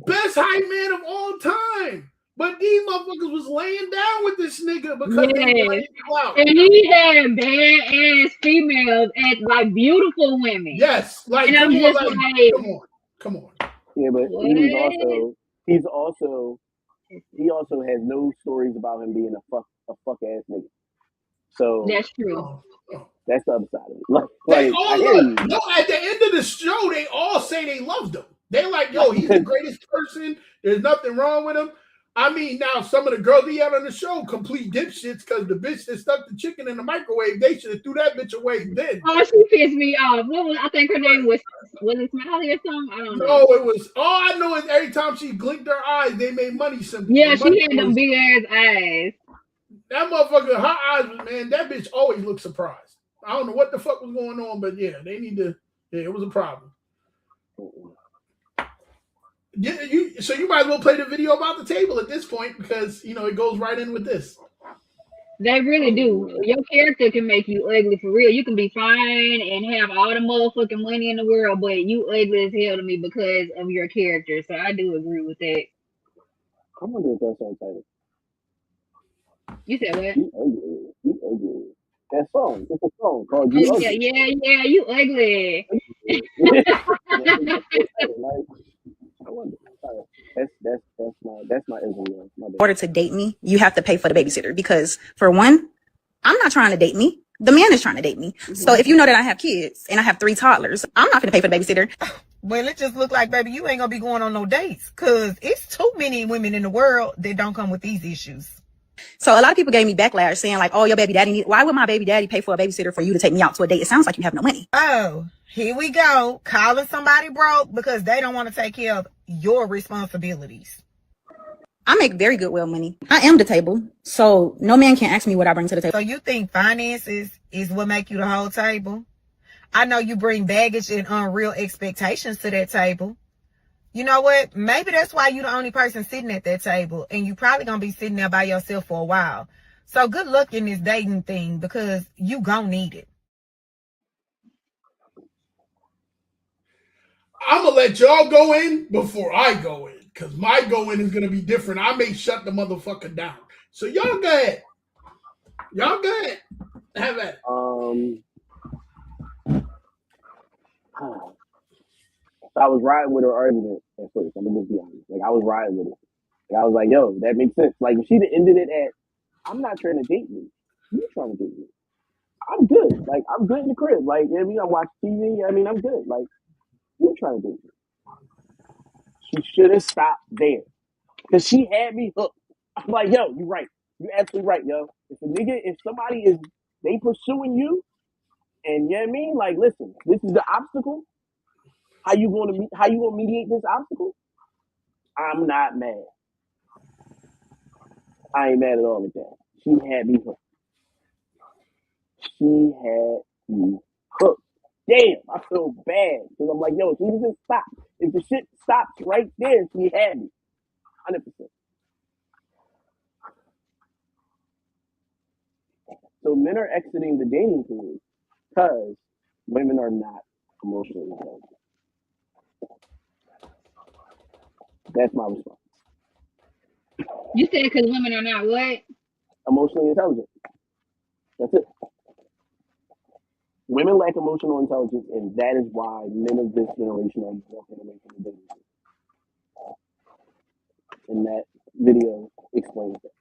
best hype man of all time. But these motherfuckers was laying down with this nigga because they
Yes,
wanted clout.
and he had bad ass females and like beautiful women.
Yes, like
And I'm
come on,
just
like
like,
Yeah, but
what?
he also has no stories about him being a fuck ass nigga. So
That's true.
that's the other side of it. Like,
they
like I
all
hear
look.
you.
No, at the end of the show, they all say they loved him. They're like, yo, he's the greatest person. There's nothing wrong with him. I mean, now some of the girls he had on the show, complete dipshits, because the bitch that stuck the chicken in the microwave, they should have threw that bitch away then.
Oh, she pissed me off. What was I think her name was it Smiley or something? I don't
No,
know.
it was all I know is every time she blinked her eyes, they made money symbols.
Yeah,
The money
she had them
was
big ass eyes.
that motherfucker. Her eyes was man. That bitch always looked surprised. I don't know what the fuck was going on, but yeah, they need to. Yeah, it was a problem. Yeah, so you might as well play the video about the table at this point because it goes right in with this.
They really do. Your character can make you ugly for real. You can be fine and have all the motherfucking money in the world, but you ugly as hell to me because of your character. So I do agree with that.
I wonder if that's on title.
You said what?
You ugly. You ugly. That song. It's a song called
Oh
"You
yeah,
Ugly."
yeah, you ugly.
Like, I wonder. That's my ism.
In order to date me, you have to pay for the babysitter because for one, I'm not trying to date me. The man is trying to date me. So if you know that I have kids and I have 3 toddlers, I'm not going to pay for the babysitter.
Well, it just look like, baby, you ain't gonna be going on no dates because it's too many women in the world that don't come with these issues.
So a lot of people gave me backlash saying like, oh, your baby daddy why would my baby daddy pay for a babysitter for you to take me out to a date? It sounds like you have no money.
Oh, here we go. Calling somebody broke because they don't want to take care of your responsibilities.
I make very good well money. I am the table. So no man can ask me what I bring to the table.
So you think finances is what make you the whole table? I know you bring baggage and unreal expectations to that table. You know what? Maybe that's why you're the only person sitting at that table and you probably gonna be sitting there by yourself for a while. So good luck in this dating thing because you gonna need it.
I'm gonna let y'all go in before I go in because my go in is gonna be different. I may shut the motherfucker down. So y'all go ahead. Y'all go ahead. Have at it.
I was riding with her argument at first. I'm gonna just be honest. Like I was riding with it. Like I was like, yo, that makes sense. Like if she'd ended it at, I'm not trying to date me. You trying to date me. I'm good. Like I'm good in the crib. Like I mean, I watch TV. I mean, I'm good. Like you trying to date me. She should have stopped there because she had me hooked. I'm like, yo, you right. You absolutely right, yo. If somebody is they pursuing you, and you know what I mean, like, listen, this is the obstacle. How you gonna mediate this obstacle? I'm not mad. I ain't mad at all with that. She had me hooked. She had me hooked. Damn, I feel bad because I'm like, yo, if she just stop. If the shit stops right there, she had me, 100%. So men are exiting the dating pool because women are not emotionally intelligent. That's my response.
You said because women are not what?
Emotionally intelligent. That's it. Women lack emotional intelligence, and that is why men of this generation are walking away from the dating pool. And that video explains that.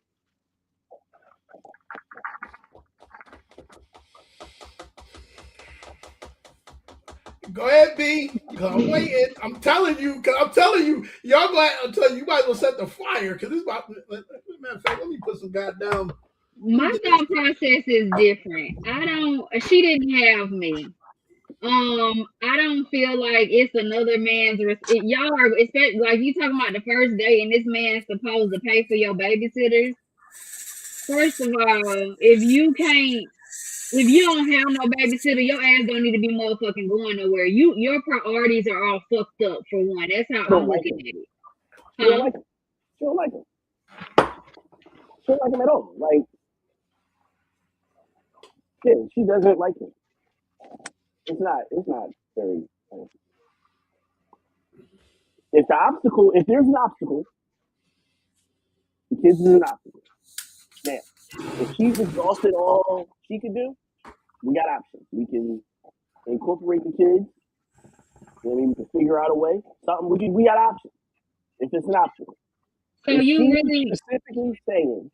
Go ahead, B. I'm waiting. I'm telling you. Y'all go ahead. I'm telling you, you might as well set the fire because this about. Matter of fact, let me put some goddamn.
My thought process is different. She didn't have me. I don't feel like it's another man's. Y'all are, especially like you talking about the first day, and this man's supposed to pay for your babysitters. First of all, if you don't have no babysitter, your ass don't need to be motherfucking going nowhere. Your priorities are all fucked up for one. That's how
She don't
I'm
like
looking
him.
at it.
She don't
Huh?
like him. She don't like him. She don't like him at all. Like, yeah, she doesn't like him. It's not very. If there's an obstacle, the kids is an obstacle. Now, if she's exhausted all she can do, we got options. We can incorporate the kids. You know what I mean? We can figure out a way. Something we got options. If it's an obstacle.
So
If
you
she's
really
specifically saying,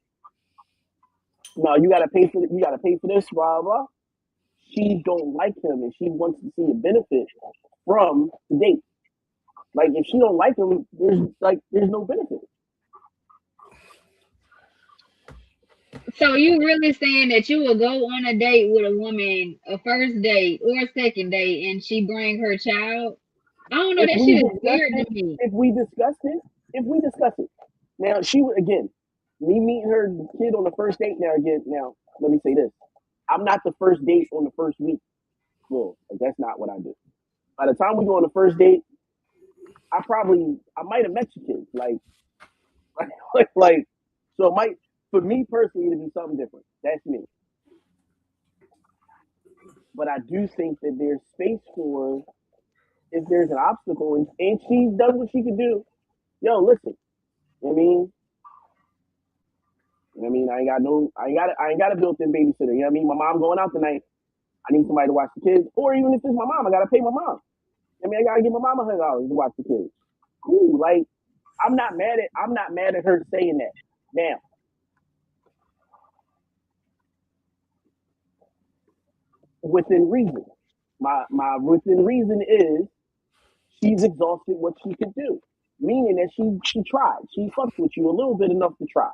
no, you gotta pay for this, blah blah. She don't like him and she wants to see a benefit from the date. Like if she don't like him, there's no benefit.
So you really saying that you will go on a date with a woman, a first date or a second date, and she bring her child? I don't know.
If
That
we
shit is
discuss
weird to
it,
me.
now she would again. Me meeting her kid on the first date. Now let me say this: I'm not the first date on the first week. Well, like, that's not what I do. By the time we go on the first date, I might have met your kids. Like, so it might for me personally to be something different. That's me. But I do think that there's space for if there's an obstacle and she's done what she can do. Yo, listen. You know what I mean? You know what I mean? I ain't got a built-in babysitter. You know what I mean? My mom going out tonight. I need somebody to watch the kids. Or even if it's my mom, I gotta pay my mom. I mean, I gotta give my mom $100 to watch the kids. Ooh, like I'm not mad at her saying that. Now, within reason. My within reason is she's exhausted what she could do. Meaning that she tried. She fucked with you a little bit enough to try.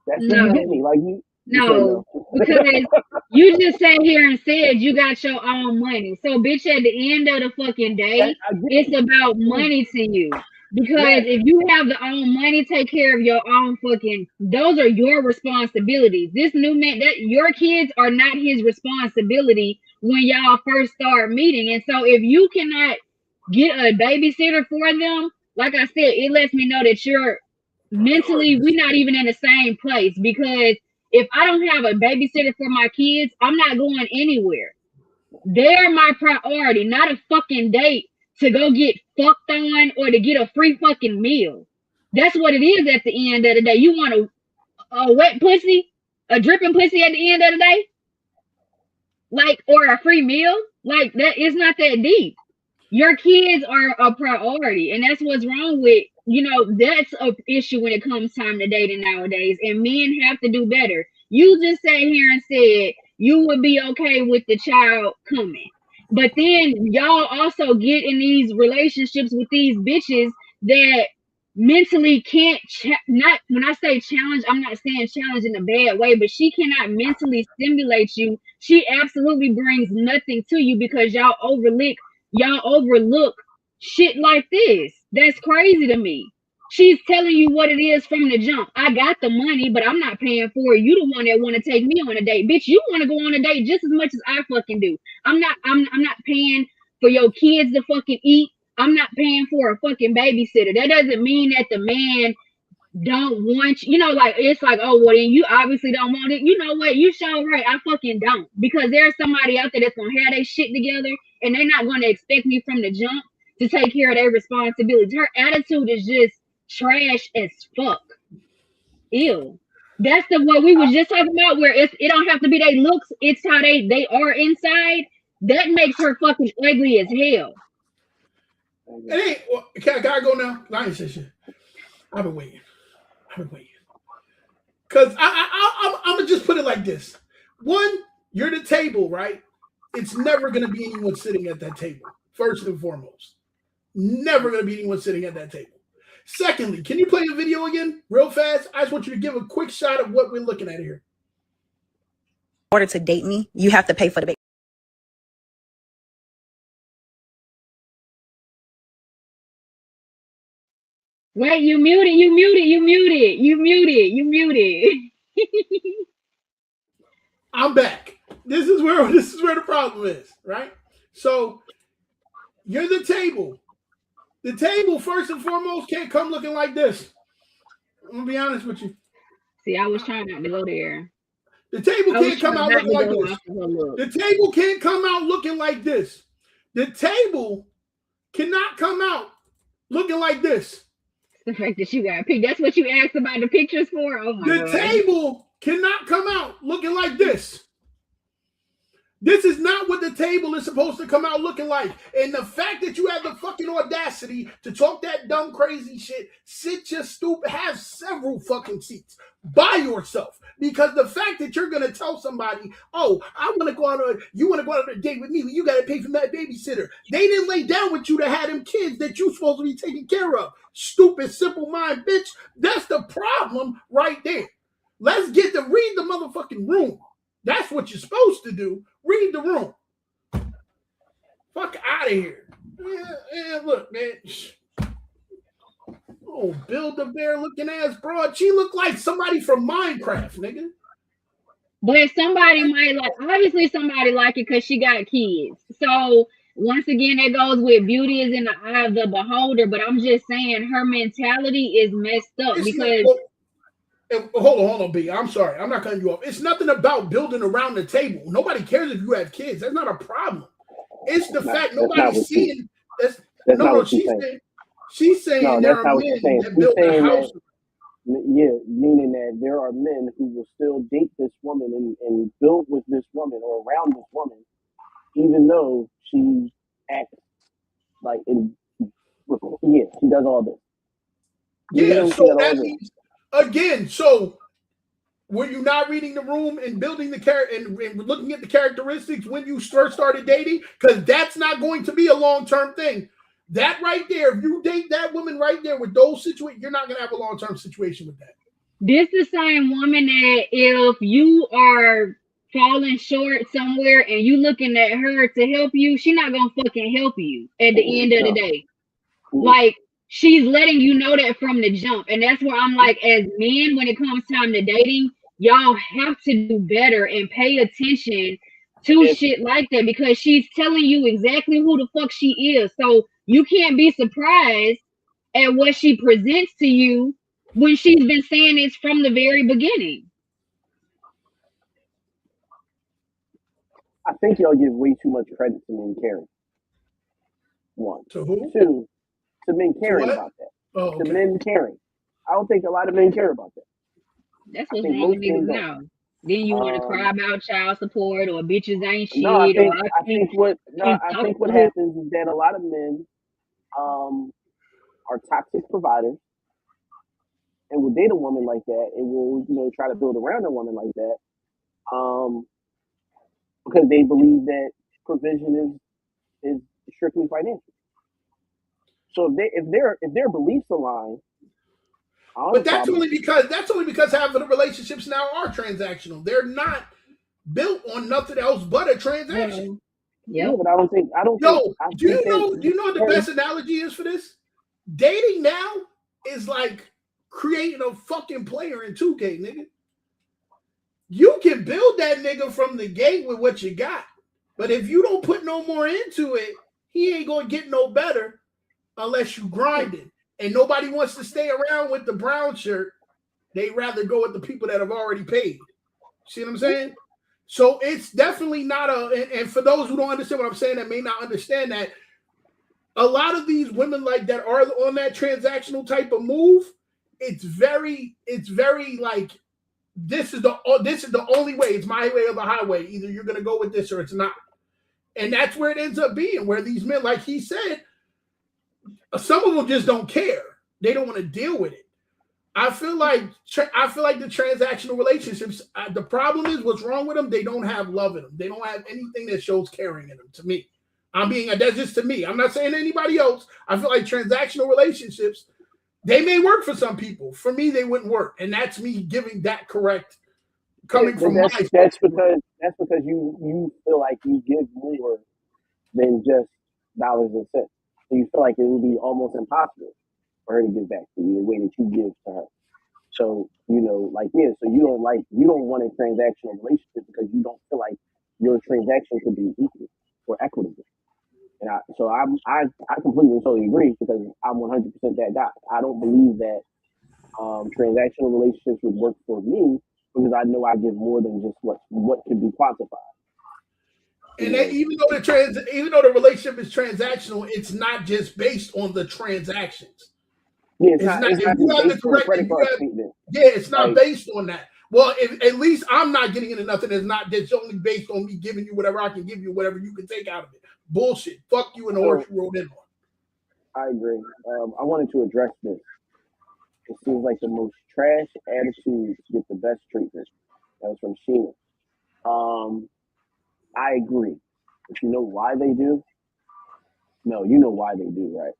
That's where you get
No,
me. Like you said
no,
no.
because you just sat here and said you got your own money. So, bitch, at the end of the fucking day, it's
Again,
about money to you. Because
yes,
if you have the own money, take care of your own fucking. Those are your responsibilities. This new man, that your kids are not his responsibility when y'all first start meeting. And so, if you cannot get a babysitter for them, like I said, it lets me know that you're mentally we're not even in the same place, because if I don't have a babysitter for my kids, I'm not going anywhere. They're my priority, not a fucking date to go get fucked on or to get a free fucking meal. That's what it is at the end of the day. You want a wet pussy, a dripping pussy at the end of the day, like, or a free meal, like that is not that deep. Your kids are a priority, and that's what's wrong with, that's a issue when it comes time to dating nowadays, and men have to do better. You just sat here and said you would be okay with the child coming, but then y'all also get in these relationships with these bitches that mentally can't not when I say challenge, I'm not saying challenge in a bad way, but she cannot mentally stimulate you. She absolutely brings nothing to you because y'all overlook shit like this. That's crazy to me. She's telling you what it is from the jump. I got the money, but I'm not paying for it. You the one that want to take me on a date. Bitch, you want to go on a date just as much as I fucking do. I'm not paying for your kids to fucking eat. I'm not paying for a fucking babysitter. That doesn't mean that the man don't want like, it's like, oh well, then you obviously don't want it. You know what, you show right, I fucking don't, because there's somebody out there that's gonna have their shit together, and they're not gonna expect me from the jump to take care of their responsibilities. Her attitude is just trash as fuck. Ew. That's the what we was just talking about, where it don't have to be they looks, it's how they are inside. That makes her fucking ugly as hell.
It ain't. Well, can I go now? I ain't say shit. I've been waiting. Because I'm gonna just put it like this: one, you're the table, right? It's never gonna be anyone sitting at that table. First and foremost, never gonna be anyone sitting at that table. Secondly, can you play the video again, real fast? I just want you to give a quick shot of what we're looking at here.
In order to date me, you have to pay for the
Wait, you muted, you muted, you muted, you muted, you muted.
I'm back. This is where the problem is, right? So you're the table. The table, first and foremost, can't come looking like this. I'm gonna be honest with you.
See, I was trying not to go there.
The table
I was
can't come
trying
out
not
looking
to
like
go
this.
off of her look.
The table can't come out looking like this. The table cannot come out looking like this.
The fact that you got picked. That's what you asked about the pictures for? Oh my
The
god.
table cannot come out looking like this. This is not what the table is supposed to come out looking like. And the fact that you have the fucking audacity to talk that dumb, crazy shit, sit your stupid, have several fucking seats by yourself. Because the fact that you're going to tell somebody, oh, you want to go out on a date with me, you got to pay for that babysitter. They didn't lay down with you to have them kids that you supposed to be taking care of. Stupid, simple mind bitch. That's the problem right there. Let's get to read the motherfucking room. That's what you're supposed to do. Read the room. Fuck out of here. Yeah, look, man. Oh, Build a Bear looking ass broad. She looked like somebody from Minecraft, nigga.
But somebody might like, obviously somebody like it because she got kids. So once again, it goes with beauty is in the eye of the beholder. But I'm just saying her mentality is messed up
It's not,
because
hold on, B. I'm sorry. I'm not cutting you off. It's nothing about building around the table. Nobody cares if you have kids. That's not a problem. It's the fact nobody's seeing. She's saying there are men that build a house.
Yeah, meaning that there are men who will still date this woman and build with this woman or around this woman, even though she acts like she does all this.
Yeah, so that means again. So were you not reading the room and building the character and looking at the characteristics when you first started dating? Because that's not going to be a long-term thing. That right there, if you date that woman right there with those situations, you're not going to have a long-term situation with that.
This the same woman that if you are falling short somewhere and you looking at her to help you, she's not gonna fucking help you at the end of the day. Like she's letting you know that from the jump. And that's where I'm like, as men, when it comes time to dating, y'all have to do better and pay attention to shit like that because she's telling you exactly who the fuck she is. So you can't be surprised at what she presents to you when she's been saying this from the very beginning.
I think y'all give way too much credit to men caring. One.
To who?
Two, to men caring about that.
Oh, okay.
To men caring. I don't think a lot of men care about that.
That's what's wrong with niggas now. Then you want to cry about child support or bitches ain't shit.
No, I think what happens is that a lot of men are toxic providers and will date a woman like that and will try to build around a woman like that because they believe that provision is strictly financial. So if their beliefs align,
but that's only because half of the relationships now are transactional. They're not built on nothing else but a transaction.
Yeah, but I don't think.
Do you know what the best analogy is for this? Dating now is like creating a fucking player in 2K, nigga. You can build that nigga from the gate with what you got, but if you don't put no more into it, he ain't gonna get no better unless you grind it. And nobody wants to stay around with the brown shirt. They'd rather go with the people that have already paid. See what I'm saying? So it's definitely not and for those who don't understand what I'm saying that may not understand that, a lot of these women like that are on that transactional type of move. It's very like this is the only way. It's my way or the highway. Either you're gonna go with this or it's not. And that's where it ends up being, where these men, like he said, some of them just don't care. They don't want to deal with it. I feel like the transactional relationships, the problem is what's wrong with them. They don't have love in them. They don't have anything that shows caring in them. To me, that's just to me. I'm not saying to anybody else. I feel like transactional relationships, they may work for some people. For me, they wouldn't work, and that's me giving that correct coming from
that's because you feel like you give more than just dollars and cents. So you feel like it would be almost impossible. for her to give back to you the way that you give to her. So, like, yeah, so you don't want a transactional relationship because you don't feel like your transaction could be equal or equitable. And I completely and totally agree because I'm 100% that guy. I don't believe that transactional relationships would work for me because I know I give more than just what can be quantified.
And even though the relationship is transactional, it's not just based on the transactions.
Yeah,
It's not.
it's
If
not
you
just
have the
based on a
correct,
credit card statement.
yeah, it's not
Like,
based on that. Well, at least I'm not getting into nothing that's not that's only based on me giving you whatever I can give you, whatever you can take out of it. Bullshit. Fuck you and the horse
so
you rode in on.
I agree. I wanted to address this. It seems like the most trash attitudes get the best treatment. That was from Sheena. I agree. But you know why they do? No, you know why they do, right?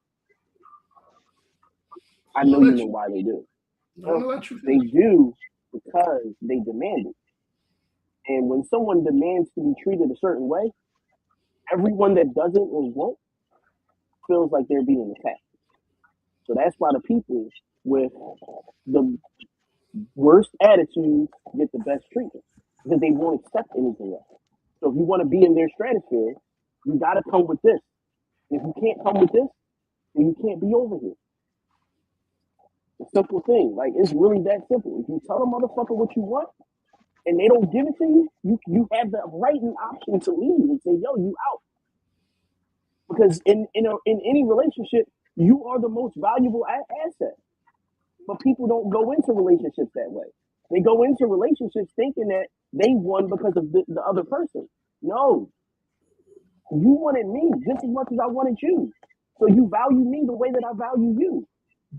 I
I'm
know
gonna
you
let
know
you.
why they do.
I'm gonna let you
They
finish.
do because they demand it. And when someone demands to be treated a certain way, everyone that doesn't or won't feels like they're being attacked. So that's why the people with the worst attitudes get the best treatment because they won't accept anything else. So if you want to be in their stratosphere, you got to come with this. If you can't come with this, then you can't be over here. It's a simple thing. Like, it's really that simple. If you tell a motherfucker what you want and they don't give it to you, you have the right and option to leave and say, yo, you out. Because in any relationship, you are the most valuable asset. But people don't go into relationships that way. They go into relationships thinking that they won because of the other person. No, you wanted me just as much as I wanted you. So you value me the way that I value you.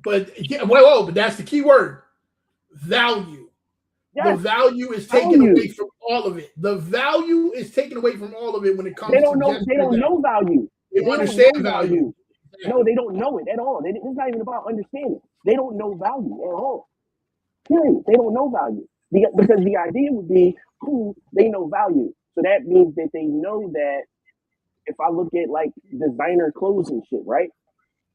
But yeah, whoa, but that's the key word. Value. The
Yes,
value is taken away
value.
from all of it. The value is taken away from all of it when it
They
comes to
don't know.
just
They don't know
transactions.
value.
They
They
don't
don't know
understand value.
value. No, they don't know it at all. It's not even about understanding. They don't know value at all. Period. They don't know value because the idea would be, cool, they know value. So that means that they know that if I look at like designer clothes and shit, right?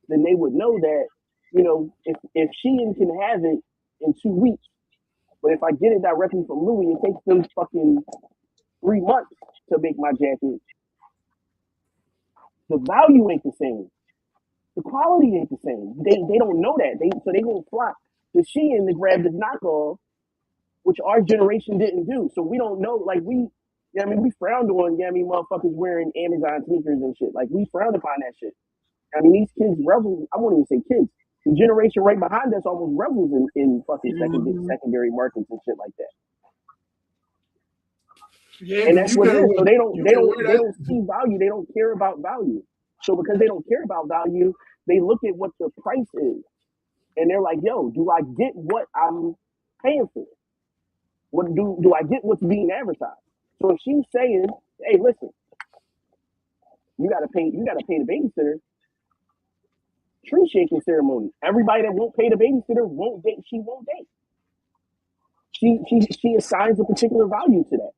Then they would know that, if Shein can have it in 2 weeks, but if I get it directly from Louis, it takes them fucking 3 months to make my jacket. The value ain't the same. The quality ain't the same. They don't know that. So they gonna flock to Shein to grab this knockoff, which our generation didn't do. So we don't know. Like we frowned on, motherfuckers wearing Amazon sneakers and shit. Like we frowned upon that shit. I mean, these kids revel. I won't even say kids. The generation right behind us almost revels in fucking
Mhm.
secondary markets and shit like that.
Yeah,
And
because
that's what it is. So
you can wear
they
that.
don't see value. They don't care about value. So because they don't care about value, they look at what the price is, and they're like, "Yo, do I get what I'm paying for? What do I get what's being advertised?" So if she's saying, "Hey, listen, you gotta pay the babysitter tree shaking ceremony. Everybody that won't pay the babysitter won't date. She won't date. She assigns a particular value to that.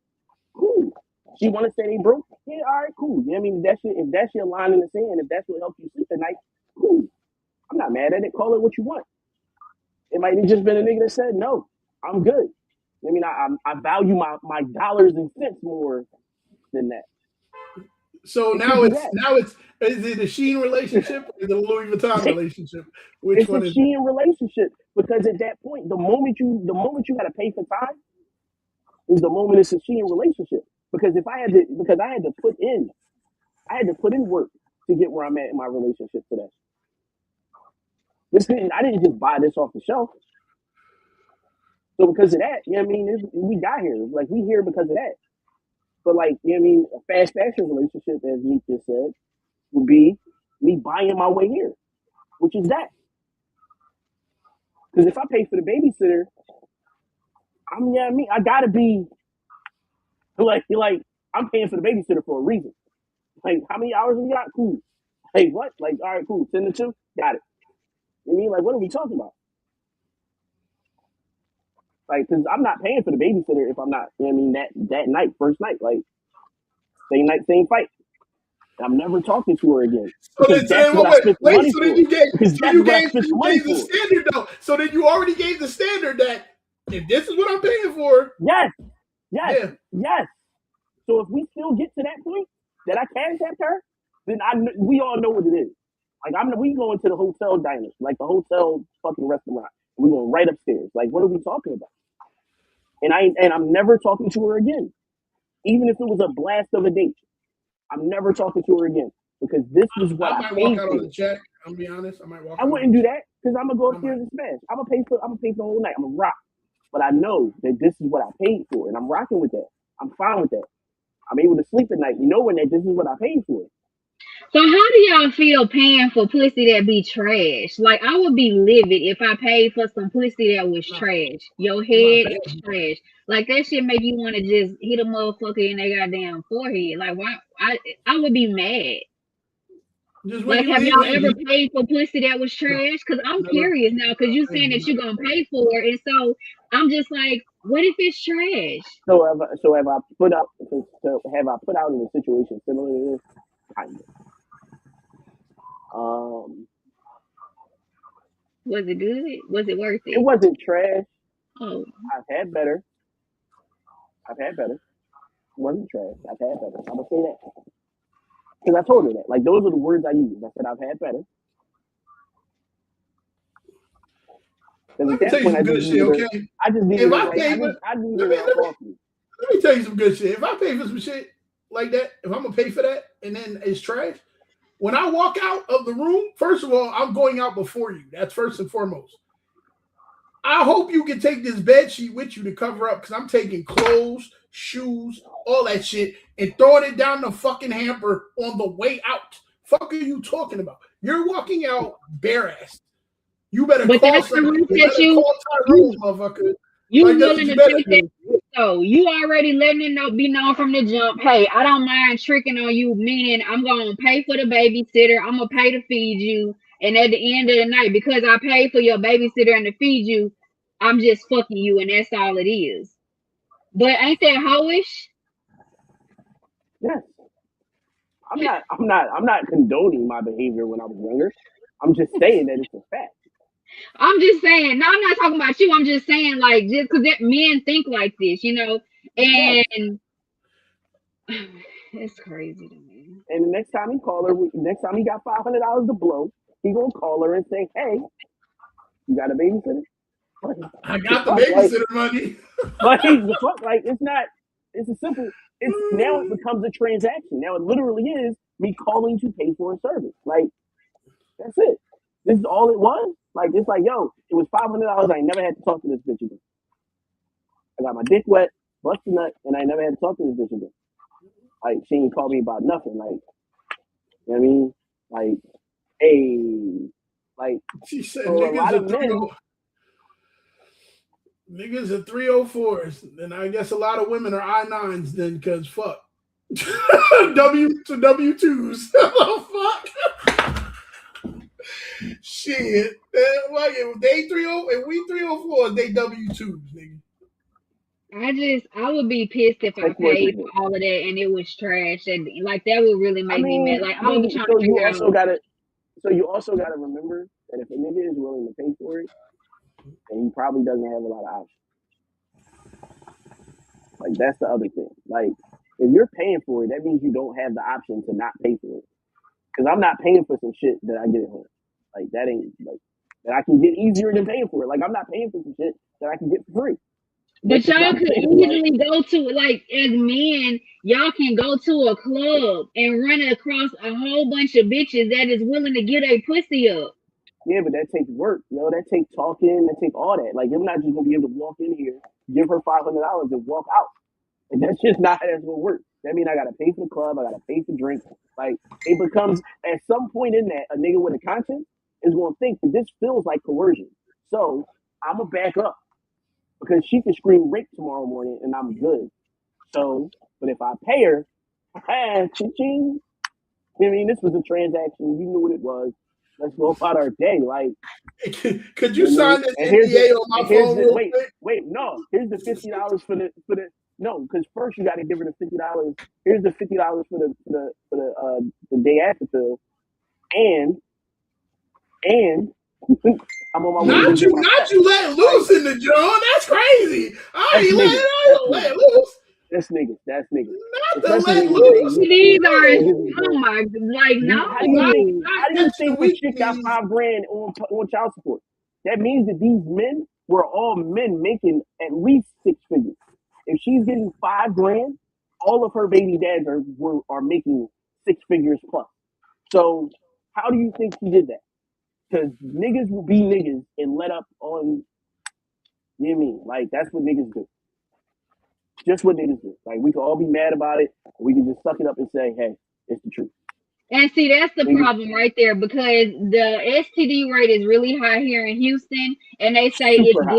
Cool. She want to say they broke. Yeah, all right, cool. I mean, if that's your line in the sand, if that's what helps you sleep at night, cool. I'm not mad at it. Call it what you want. It might have just been a nigga that said no. I'm good. I mean, I value my dollars and cents more than that.
So
It could be
now it's is it a Sheen relationship or is it a Louis Vuitton
that.
relationship? Which
It's a
one is it?
she relationship because at that point, the moment you got to pay for time is the moment it's a she relationship. Because I had to put in work to get where I'm at in my relationship today. I didn't just buy this off the shelf. So because of that, we got here. Like we here because of that. But like, a fast fashion relationship, as Meek just said, would be me buying my way here, which is that. Because if I pay for the babysitter, I gotta be like I'm paying for the babysitter for a reason. Like how many hours we got? Cool. Like what? Like all right, cool. 10 to 2, got it. You mean like what are we talking about? Like because I'm not paying for the babysitter if I'm not. That night, first night, like same night, same fight. I'm never talking to her again
So
because
then,
that's what I spent the
wait.
money
So then
for.
you gave,
Because
so
that's
you
what I
gave,
spent
so
the
you
money
gave the
for.
standard though. So then you already gave the standard that if this is what I'm paying for,
Yes, yes,
yeah,
yes. So if we still get to that point that I cash at her, then we all know what it is. Like we going to the hotel diner, like the hotel fucking restaurant. We going right upstairs. Like what are we talking about? And I'm never talking to her again, even if it was a blast of a date. I'm never talking to her again because this was what
I
I
might walk
paid
out on
for.
a check. I'm be honest. I might walk
I
out on
wouldn't
a
do
check.
that because I'm gonna go
I might.
upstairs and smash. I'm gonna pay for the whole night. I'm gonna rock. But I know that this is what I paid for, and I'm rocking with that. I'm fine with that. I'm able to sleep at night, knowing that this is what I paid for.
So how do y'all feel paying for pussy that be trash? Like I would be livid if I paid for some pussy that was
No,
trash. Your
I'm not
head is
paying.
trash. Like that shit make you want to just hit a motherfucker in their goddamn forehead. Like why? I would be mad.
Just when
Like
you
have
leave,
y'all
leave.
ever paid for pussy that was
No,
trash? Cause I'm
never.
curious now. Cause you saying that
No.
you're gonna pay for it, and so I'm just like, what if it's trash?
So have I put out? So have I put out in a situation similar to this? Kind of.
Was it good? Was it worth
It
it?
wasn't trash.
Oh,
I've had better. I've had better. It wasn't trash. I've had better. I'm gonna say that because I told her that. Like those are the words I used. I said I've had better. Because
Let
at
me
that
tell you
point,
some good shit, okay?
I just needed
If
her.
I
Like
pay for,
I needed
let
her
me
on
let me
coffee.
let me tell you some good shit. If I pay for some shit like that, if I'm gonna pay for that and then it's trash, when I walk out of the room, first of all, I'm going out before you. That's first and foremost. I hope you can take this bed sheet with you to cover up because I'm taking clothes, shoes, all that shit, and throwing it down the fucking hamper on the way out. Fuck are you talking about? You're walking out bare ass. You better
but
call
that's the
somebody.
risk
You
that
better call
you
Tyrone, motherfucker.
you
Like that's what
willing
you
to
better
take that
do.
risk, though. You already letting it be known from the jump. Hey, I don't mind tricking on you, meaning I'm gonna pay for the babysitter, I'm gonna pay to feed you, and at the end of the night, because I paid for your babysitter and to feed you, I'm just fucking you, and that's all it is. But ain't that hoish?
Yes, I'm not condoning my behavior when I was younger. I'm just saying that it's a fact.
I'm just saying. No, I'm not talking about you. I'm just saying, like, just because men think like this,
Yes.
and it's crazy to me.
And the next time he call her, next time he got $500 to blow, he gonna call her and say, "Hey, you got a babysitter?" Like,
I
the
got the
fuck,
babysitter money.
the fuck, like it's not. It's a simple. It's now it becomes a transaction. Now it literally is me calling to pay for a service. Like that's it. This is all it was. Like it's like, yo, it was $500. I never had to talk to this bitch again. I got my dick wet, bust a nut, and I never had to talk to this bitch again. Like she ain't call me about nothing. Like you know what I mean? Like, hey, like
She said,
for a
"Niggas
lot
are
of men,
niggas are 304s." And I guess a lot of women are I9s then, because fuck. W2s. Fuck. Shit. Like if they 30, if we 304s, they W2s, nigga.
I would be pissed if I
sex work is
paid
it.
for all of that and it was trash. And like that would really make me mad. Like
I
I would be
mean,
trying to figure out.
so you also gotta remember that if a nigga is willing to pay for it, then he probably doesn't have a lot of options. Like that's the other thing. Like if you're paying for it, that means you don't have the option to not pay for it. Because I'm not paying for some shit that I get at home. Like that ain't like that I can get easier than paying for it. Like I'm not paying for some shit that I can get for free. That's
But
just
y'all
not the
could
same. Like
easily go to, like, as men, y'all can go to a club and run across a whole bunch of bitches that is willing to get a pussy up.
yeah, but that takes work, that takes talking, that takes all that. Like you're not just gonna be able to walk in here, give her $500 and walk out. And that's just not how that's gonna work. That means I gotta pay for the club, I gotta pay for drinks. Like it becomes at some point in that a nigga with a conscience is gonna think that this feels like coercion. So I'm gonna back up because she can scream rape tomorrow morning and I'm good. So, but if I pay her, ching ching. I mean, this was a transaction. You knew what it was. let's go about our day. Like,
Could you sign this
and here's
NDA on my phone real quick?
no, here's the $50 for the no, because first you got to give her the $50. Here's the $50 for the day after pill, and I'm on my way to get my
Not you let loose in the John. That's crazy. I
that's
ain't
niggas.
let loose.
That's niggas. That's niggas.
Not the
Especially
let
niggas that
loose.
ain't used
These
to
are
niggas is
oh
doing.
my like
How do you
no.
think?
Not
How do you
catch the
think this chick got
weekends.
$5 grand on child support? That means that these men were all men making at least 6 figures. If she's getting $5 grand, all of her baby dads are making 6 figures plus. So how do you think she did that? Because niggas will be niggas and let up on, you know what I mean? Like, that's what niggas do. Just what niggas do. Like, we can all be mad about it. We can just suck it up and say, hey, it's the truth.
And see, that's the
Niggas
problem right there because the STD rate is really high here in Houston, and they say it's
super high.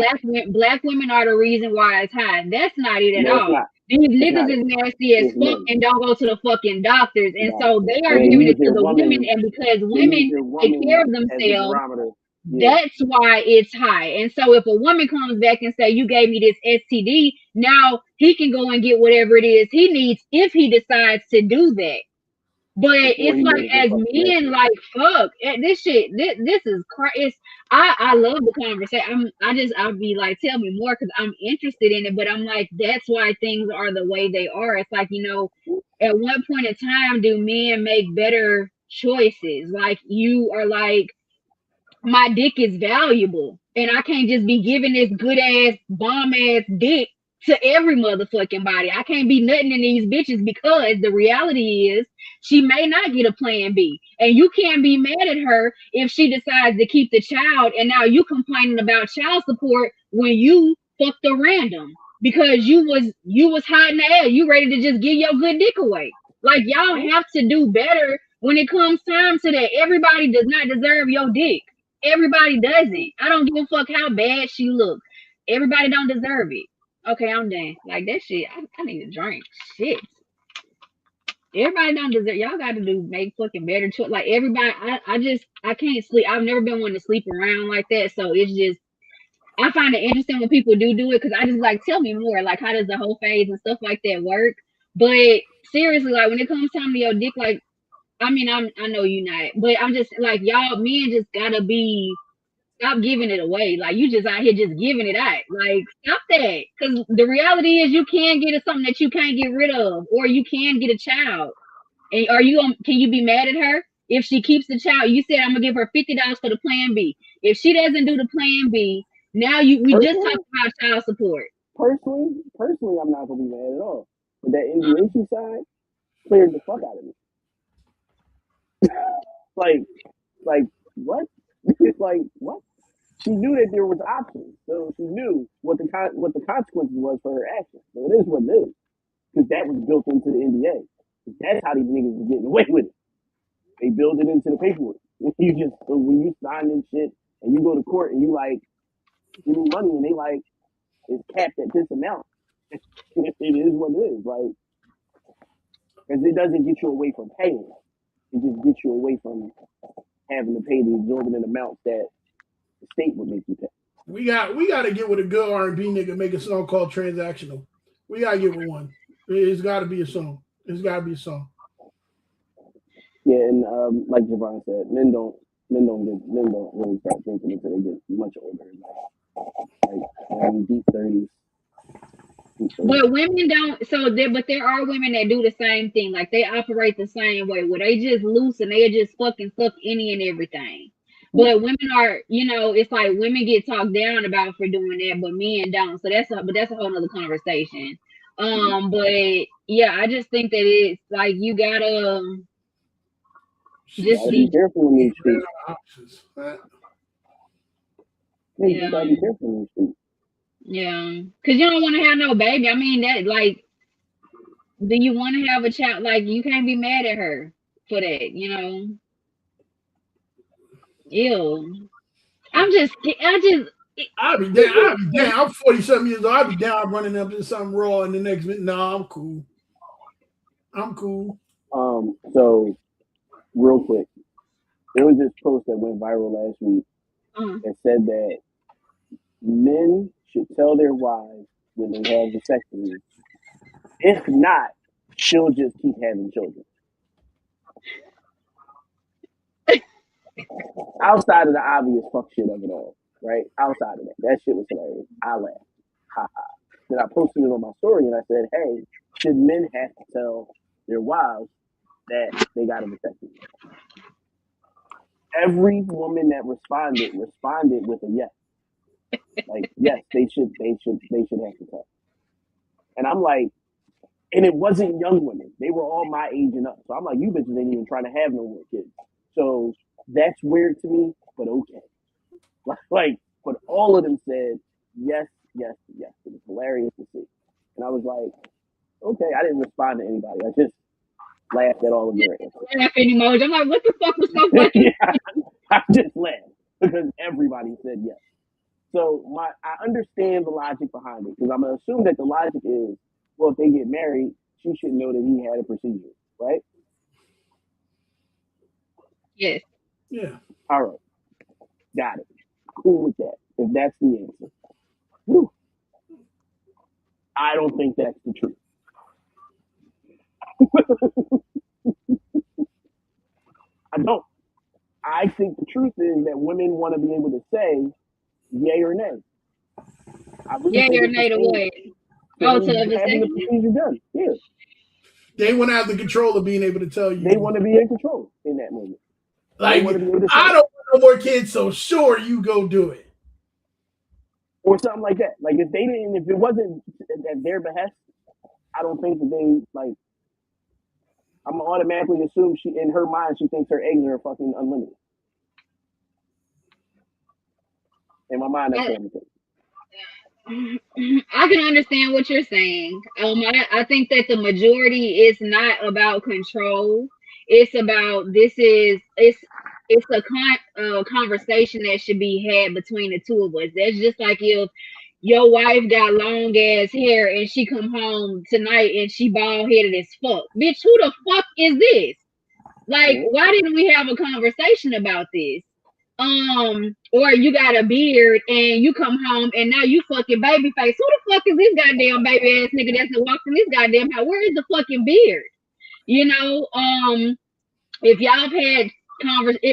black women are the reason why it's high. That's not it at
No, it's
all.
not.
These
It's
niggas
not
is
it.
nasty as
It's
fuck
men.
and don't go to the fucking doctors, and
Nah.
so they are
And they
giving
use
it to
their
the women,
woman.
and because
They use
women
their
take care
woman
of
as the
themselves,
barometer. Yeah.
that's why it's high. And so if a woman comes back and say you gave me this STD, now he can go and get whatever it is he needs if he decides to do that. But
Before
it's
he
like
goes and
as
fucks the
men,
shit.
like fuck this shit. This is crazy. I love the conversation. I'll be like, tell me more because I'm interested in it. But I'm like, that's why things are the way they are. It's like at what point in time do men make better choices? Like you are like my dick is valuable and I can't just be giving this good ass bomb ass dick to every motherfucking body. I can't be nutting in these bitches because the reality is she may not get a plan B. And you can't be mad at her if she decides to keep the child and now you complaining about child support when you fucked a random because you was hot in the air. You ready to just give your good dick away. Like y'all have to do better when it comes time to that. Everybody does not deserve your dick. Everybody doesn't. I don't give a fuck how bad she look. Everybody don't deserve it. Okay, I'm done. Like that shit. I need a drink. Shit. Everybody don't deserve. Y'all got to make fucking better choice. Like everybody. I can't sleep. I've never been one to sleep around like that. So it's just. I find it interesting when people do it because I just like tell me more. Like how does the whole phase and stuff like that work? But seriously, like when it comes time to your dick, like I mean, I know you not, but I'm just like y'all men just gotta be stop giving it away. Like you just out here just giving it out. Like stop that. Because the reality is you can get something that you can't get rid of, or you can get a child. And can you be mad at her if she keeps the child? You said I'm gonna give her $50 for the plan B. If she doesn't do the plan B, now we just
Personally,
talked about child support.
personally, I'm not gonna be mad at all. But that NDA side cleared the fuck out of me. Like, what? Like what? She knew that there was options, so she knew what the consequences was for her actions. So it is what it is, because that was built into the NDA. That's how these niggas were getting away with it. They build it into the paperwork. When you sign this shit and you go to court and you like give me money and they like it's capped at this amount. It is what it is. Like, because it doesn't get you away from paying. It just gets you away from having to pay the exorbitant amounts that the state would make you pay.
We got to get with a good R&B nigga make a song called Transactional. We got to get with one. It's got to be a song. It's got to be a song.
Yeah, and like Javon said, men don't really start thinking until they get much older, like deep 30s.
But women don't. But there are women that do the same thing. Like they operate the same way, where they just loose and they just fucking suck any and everything. But women are, it's like women get talked down about for doing that, but men don't. So that's a whole nother conversation. But yeah, I just think that it's like you gotta just
Gotta be
be,
careful in these streets. Yeah, you
yeah,
gotta be careful in these streets.
yeah, because you don't want to have no baby. I mean that like. Do you want to have a child? Like you can't be mad at her for that. Ew.
I'll be down. I'll be down. I'm 47 years old. I'll be down running up to something raw in the next minute. No, I'm cool. I'm cool.
So real quick, there was this post that went viral last week that said that men should tell their wives when they have vasectomies. If not, she'll just keep having children. Outside of the obvious fuck shit of it all, right? Outside of that shit was hilarious. I laughed. Ha ha. Then I posted it on my story and I said, hey, should men have to tell their wives that they got a vasectomy? Every woman that responded with a yes. Like, yes, they should have to tell. And I'm like, and it wasn't young women. They were all my age and up. So I'm like, you bitches ain't even trying to have no more kids. So that's weird to me, but okay. Like, but all of them said yes, yes, yes. It was hilarious to see. And I was like, okay, I didn't respond to anybody. I just laughed at all of their answers.
Laughing emoji. I'm like, what the fuck was so fucking
Yeah, I just laughed because everybody said yes. So I understand the logic behind it because I'm gonna assume that the logic is, well, if they get married, she should know that he had a procedure, right?
Yes.
Yeah.
All right, got it. Cool with that. If that's the answer, whew. I don't think that's the truth. I don't. I think the truth is that women want to be able to say yay or nay. I really
Yeah,
think
you're
it's the
native
same
way.
to
Oh, to the
having the
vasectomy?
procedure done. Yeah,
They want to have the control of being able to tell
they
you,
want to be in control in that moment. They want
like,
to be able to
I
say,
don't want no more kids, so sure, you go do it.
or something like that. Like if it wasn't at their behest, I don't think that they like. I'm gonna automatically assume she, in her mind, she thinks her eggs are fucking unlimited. In my mind, that's what I'm thinking.
I can understand what you're saying. I think that the majority is not about control. It's about it's a conversation that should be had between the two of us. That's just like if your wife got long ass hair and she come home tonight and she bald headed as fuck. Bitch, who the fuck is this? Like,
Mm-hmm.
why didn't we have a conversation about this? Or you got a beard and you come home and now you fucking baby face. Who the fuck is this goddamn baby ass nigga that's walked in this goddamn house? Where is the fucking beard? You know, if y'all have had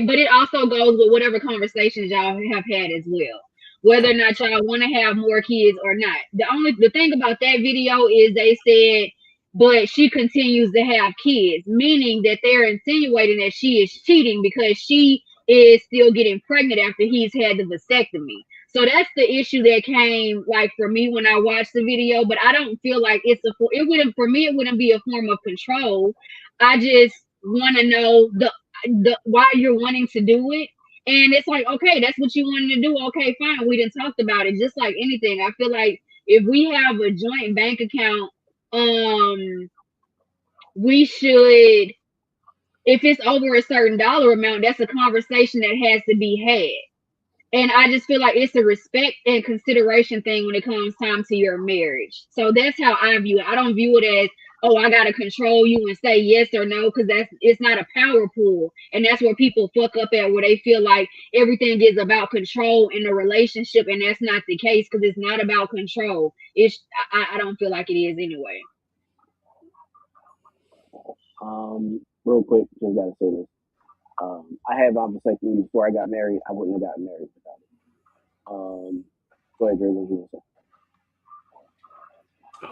but it also goes with whatever conversations y'all have had as well. Whether or not y'all want to have more kids or not. The thing about that video is they said, but she continues to have kids, meaning that they're insinuating that she is cheating because she is still getting pregnant after he's had the vasectomy. So that's the issue that came like for me when I watched the video. But I don't feel like it wouldn't be a form of control. I just want to know the why you're wanting to do it. And it's like, okay, that's what you wanted to do. Okay, fine. We didn't talk about it. Just like anything. I feel like if we have a joint bank account, we should, if it's over a certain dollar amount, that's a conversation that has to be had. And I just feel like it's a respect and consideration thing when it comes time to your marriage. So that's how I view it. I don't view it as, oh, I gotta control you and say yes or no, because it's not a power pool. And that's where people fuck up at, where they feel like everything is about control in a relationship, and that's not the case, because it's not about control. I don't feel like it is anyway.
Real quick, just gotta say this. I had my vasectomy before I got married. I wouldn't have gotten married without it. Go ahead, Dre. What you want to say?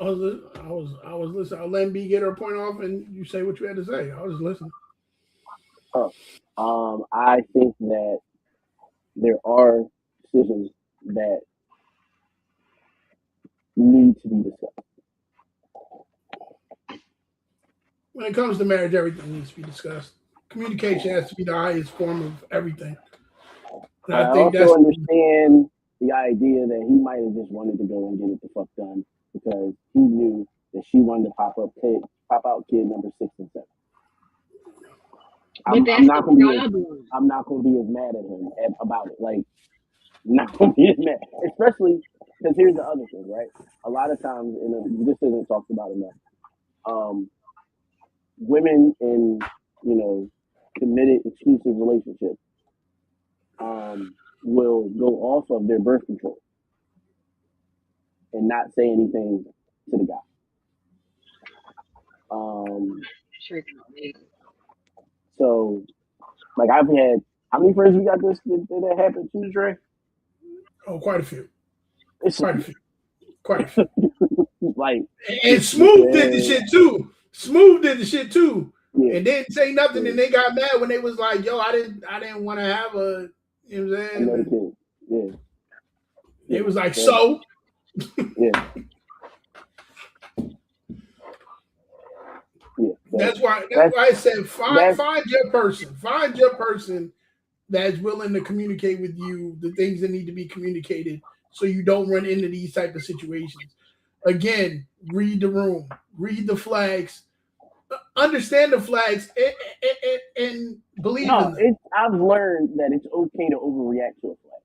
I was listening. I'll let B get her point off, and you say what you had to say. I was just listening.
I think that there are decisions that need to be discussed.
When it comes to marriage, everything needs to be discussed. Communication has to be the highest form of everything. And
I
I think
also
that's
understand the idea that he might have just wanted to go and get it the fuck done because he knew that she wanted to pop out kid number 6 and 7. I'm not gonna be as mad at him about it. Like, not gonna be as mad, especially because here's the other thing, right? A lot of times, this isn't talked about enough. Women in committed exclusive relationships will go off of their birth control and not say anything to the guy. So, like, I've had, how many friends we got this that happened to, Dre?
Oh, quite a few.
It's
Quite a few. Quite a few.
like,
and Smooth did the shit too. Smooth did the shit too. Yeah. And didn't say nothing, and they got mad when they was like, "Yo, I didn't want to have a," you know what I'm saying?
Another kid. Yeah.
It was like, so.
Yeah. Yeah.
That's why I said find your person. Find your person that's willing to communicate with you the things that need to be communicated, so you don't run into these type of situations. Again, read the room, read the flags, understand the flags, and believe in them.
I've learned that it's okay to overreact to a flag.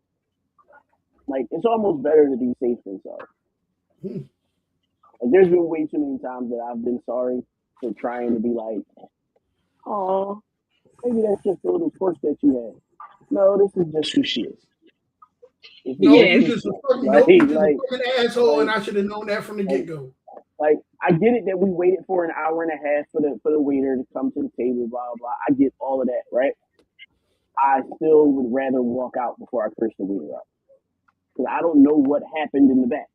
Like, it's almost better to be safe than sorry. Like, there's been way too many times that I've been sorry for trying to be like, oh, maybe that's just a little twerk that you had. No, this is just who she is.
You're just a fucking asshole, and I should have known that from the get-go.
Like, I get it that we waited for an hour and a half for the waiter to come to the table, blah, blah. I get all of that, right? I still would rather walk out before I curse the waiter out. Because I don't know what happened in the back.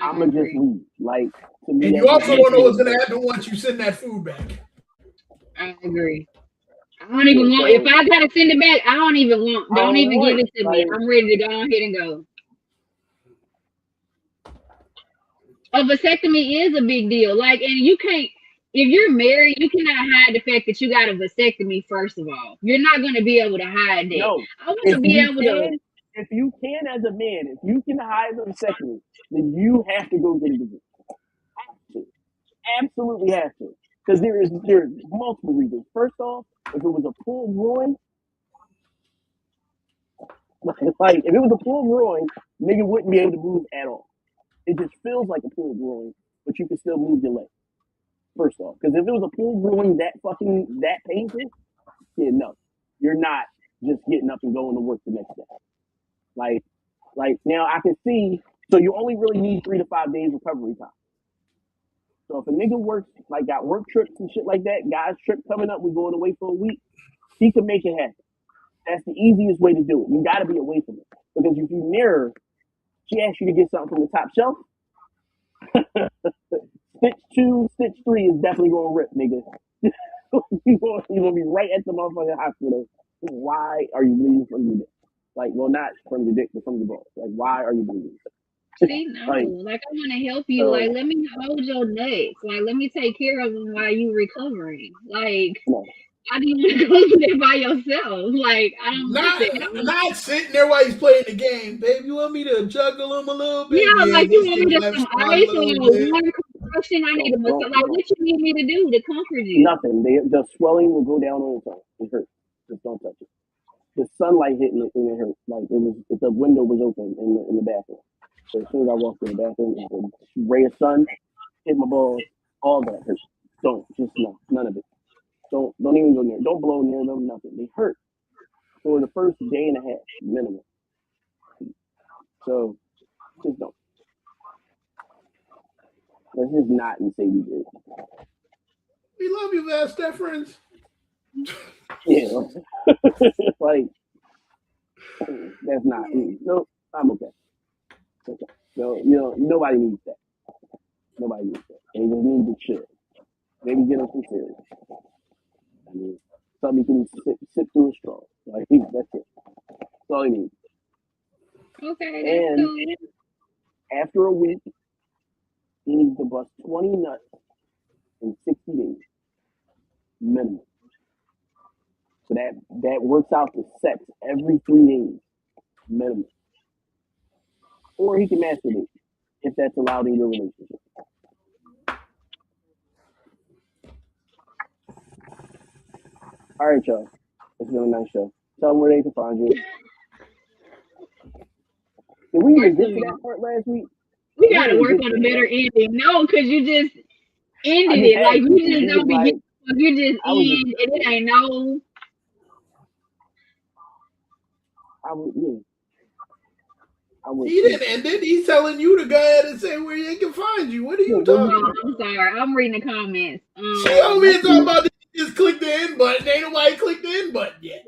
I'm going to just leave. Like, to me,
and you also don't know what's going to happen once you send that food back.
I agree. I don't even want, if I got to send it back, I don't even want, don't even give it to me. I'm ready to go ahead and go. A vasectomy is a big deal. Like, and you can't, if you're married, you cannot hide the fact that you got a vasectomy, first of all. You're not going to be able to hide that.
No,
I want to be able to.
If you can, as a man, if you can hide the vasectomy, then you have to go get a divorce. Have to. Absolutely have to. Because there's multiple reasons. First off, if it was a full groin, like if it was a full groin, nigga wouldn't be able to move at all. It just feels like a full groin, but you can still move your leg. First off, because if it was a full groin that painful, yeah, no, you're not just getting up and going to work the next day. Like now I can see. So you only really need 3 to 5 days recovery time. So if a nigga works, like got work trips and shit like that, guys trip coming up, we're going away for a week, he can make it happen. That's the easiest way to do it. You got to be away from it. Because if you near her, she asks you to get something from the top shelf, stitch 2, stitch 3 is definitely going to rip, nigga. You're going to be right at the motherfucking hospital. Why are you bleeding from your dick? Like, well, not from your dick, but from your balls. Like, why are you bleeding?
See, no, like I want to help you. Like, let me hold your nuts. Like, let me take care of them while you recovering. Like, how do you want to go through that by yourself? Like, I don't
not sitting there while he's playing the game, babe. You want me to juggle him a little bit?
Yeah, like you want me to some ice or one compression? I need to like what you need me to do to comfort you?
Nothing. The swelling will go down all the time. It hurts. Just don't touch it. The sunlight hitting it and it hurt. Like if the window was open in the bathroom. So as soon as I walked in the bathroom, the ray of sun hit my balls. All that hurts. Don't just none of it. Don't even go near. Don't blow near them. Nothing. They hurt for the first day and a half minimum. So just don't. Let's just not and say we did.
We love you, best friends.
Yeah, like that's not. No, I'm okay. Okay. So nobody needs that. Nobody needs that. They just need to chill. Maybe get them some cereal. I mean, something you can sip through a straw. Like that's it. That's all you need.
Okay.
And after a week, he needs to bust 20 nuts in 60 days minimum. So that works out to sex every 3 days minimum. Or he can masturbate if that's allowed in your relationship. All right, y'all. It's been a nice show. Tell them where they can find you. Did we even get to that part last week?
We got to work on a better ending. No, because you just ended it. Like, you just don't begin. You just end, and it ain't no.
I would, yeah. I would.
He didn't end it. He's telling you to go ahead and say where they can find you. What are
Yeah,
you
what
No,
talking
you,
about?
I'm sorry. I'm reading the comments.
She over here talking
actually,
about this, just click the end button. Ain't nobody clicked the end button yet.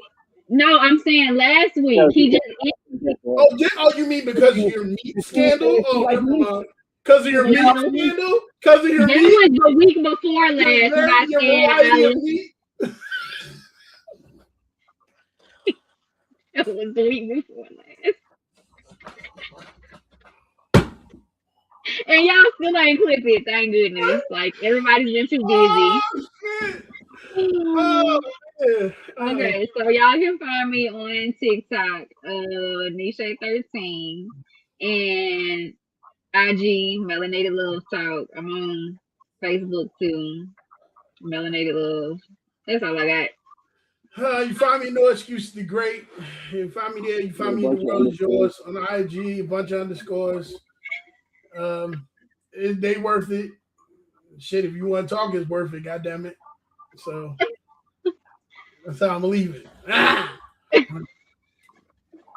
No, I'm saying last week
no,
he
she
just
can't. Right.
Oh, you mean because of
She,
your meat
she,
scandal?
she
Oh,
like
never
me.
mind. Because of your
She
meat
like
no.
me.
scandal? Because of your
That
meat?
was the week before last when I
Your
said
variety of meat?
it was the week before last. And y'all still ain't clip it, thank goodness. Like everybody's been too busy.
Oh, shit. Oh, man.
Okay, so y'all can find me on TikTok, Nisha13, and IG, Melanated Love Talk. I'm on Facebook too, Melanated Love. That's all I got.
You find me No Excuse to Great. You find me there. You
Yeah,
find
a
me in
bunch
The
of
World Is
underscores.
Yours on IG, a bunch of underscores. They worth it. Shit, if you want to talk, it's worth it. God damn it. So that's how I'm gonna leave it.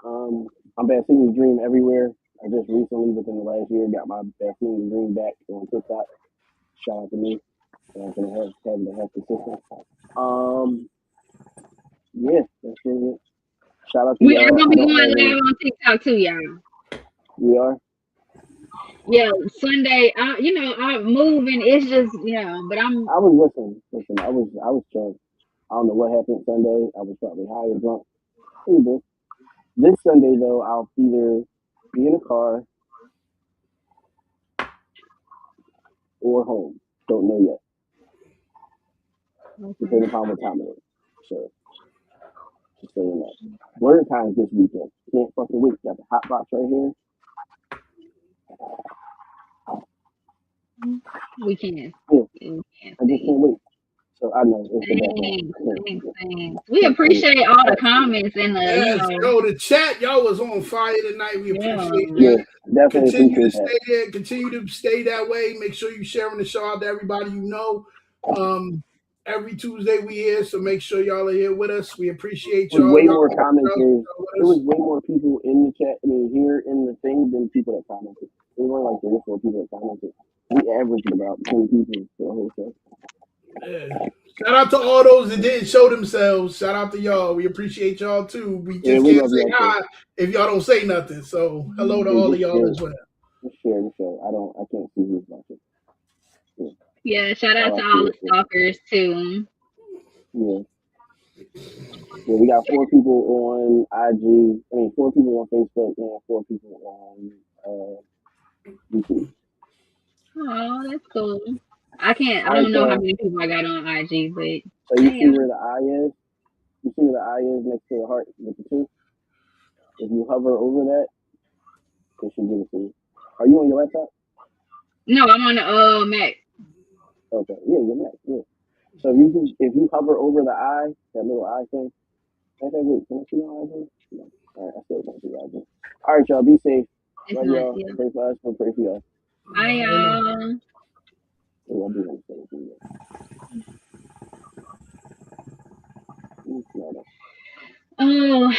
I'm Bassini's Dream everywhere. I just recently, within the last year, got my Bassini's Dream back on TikTok. Shout out to me. I'm gonna have the consistent. Yeah, that's really it. Shout out to
We are
y'all.
gonna
I
be
don't
going
have any.
live on TikTok too, y'all.
We are.
Yeah, Sunday. I'm moving. It's just but I'm.
I was listen. I was drunk. I don't know what happened Sunday. I was probably high or drunk. Either. This Sunday though, I'll either be in a car or home. Don't know yet.
Okay.
Depending upon what time it is. So just saying that. Word times this weekend. Can't fucking wait. Got the hot box right here.
We can.
Yeah,
We can
I just
see.
can't wait. So I know it's the best one.
Thanks. Thanks. Thanks. We
Can't say it.
appreciate all the comments and
Yes, yo, the chat, y'all was on fire tonight. We
yeah.
appreciate
Yeah,
that.
definitely
Continue to
appreciate that.
stay there. Continue to stay that way. Make sure you sharing the show out to everybody you know. Every Tuesday we here, so make sure y'all are here with us. We appreciate
It was
y'all.
way
Y'all
more
with
commenters. It was
us.
way more people in the chat. I mean, here in the thing than people that commented. It weren't like 3 or 4 people that commented. We averaged about 20 people for the whole show.
Yeah. Shout out to all those that didn't show themselves. Shout out to y'all. We appreciate y'all too. We
Yeah,
just
we
can't
love
say
y'all too.
hi if y'all don't say nothing. So hello to
Yeah,
all of y'all as well.
just share the show. I can't see who's watching. Yeah.
Yeah. Shout out
All
to
I see
all the
is
stalkers too.
yeah. Yeah, we got 4 people on IG. I mean, 4 people on Facebook and 4 people on YouTube.
Oh, that's cool. I can't. I
All right,
don't know how
y'all.
many people I got on IG, but
So you
hey,
see where the eye is? You see where the eye is next to the heart with the 2? If you hover over that, it should give it to you. Are you on your laptop?
no, I'm on the Mac.
Okay. Yeah, you're Mac. Yeah. So if you hover over the eye, that little eye thing. Okay, wait, can I see your eye? No. All right, I still can't see your eye. All right, y'all. Be safe.
It's
Love
not.
y'all.
Yeah.
Pray for us. We'll pray for y'all.
I
Yeah, I do want to say it to you.
Oh.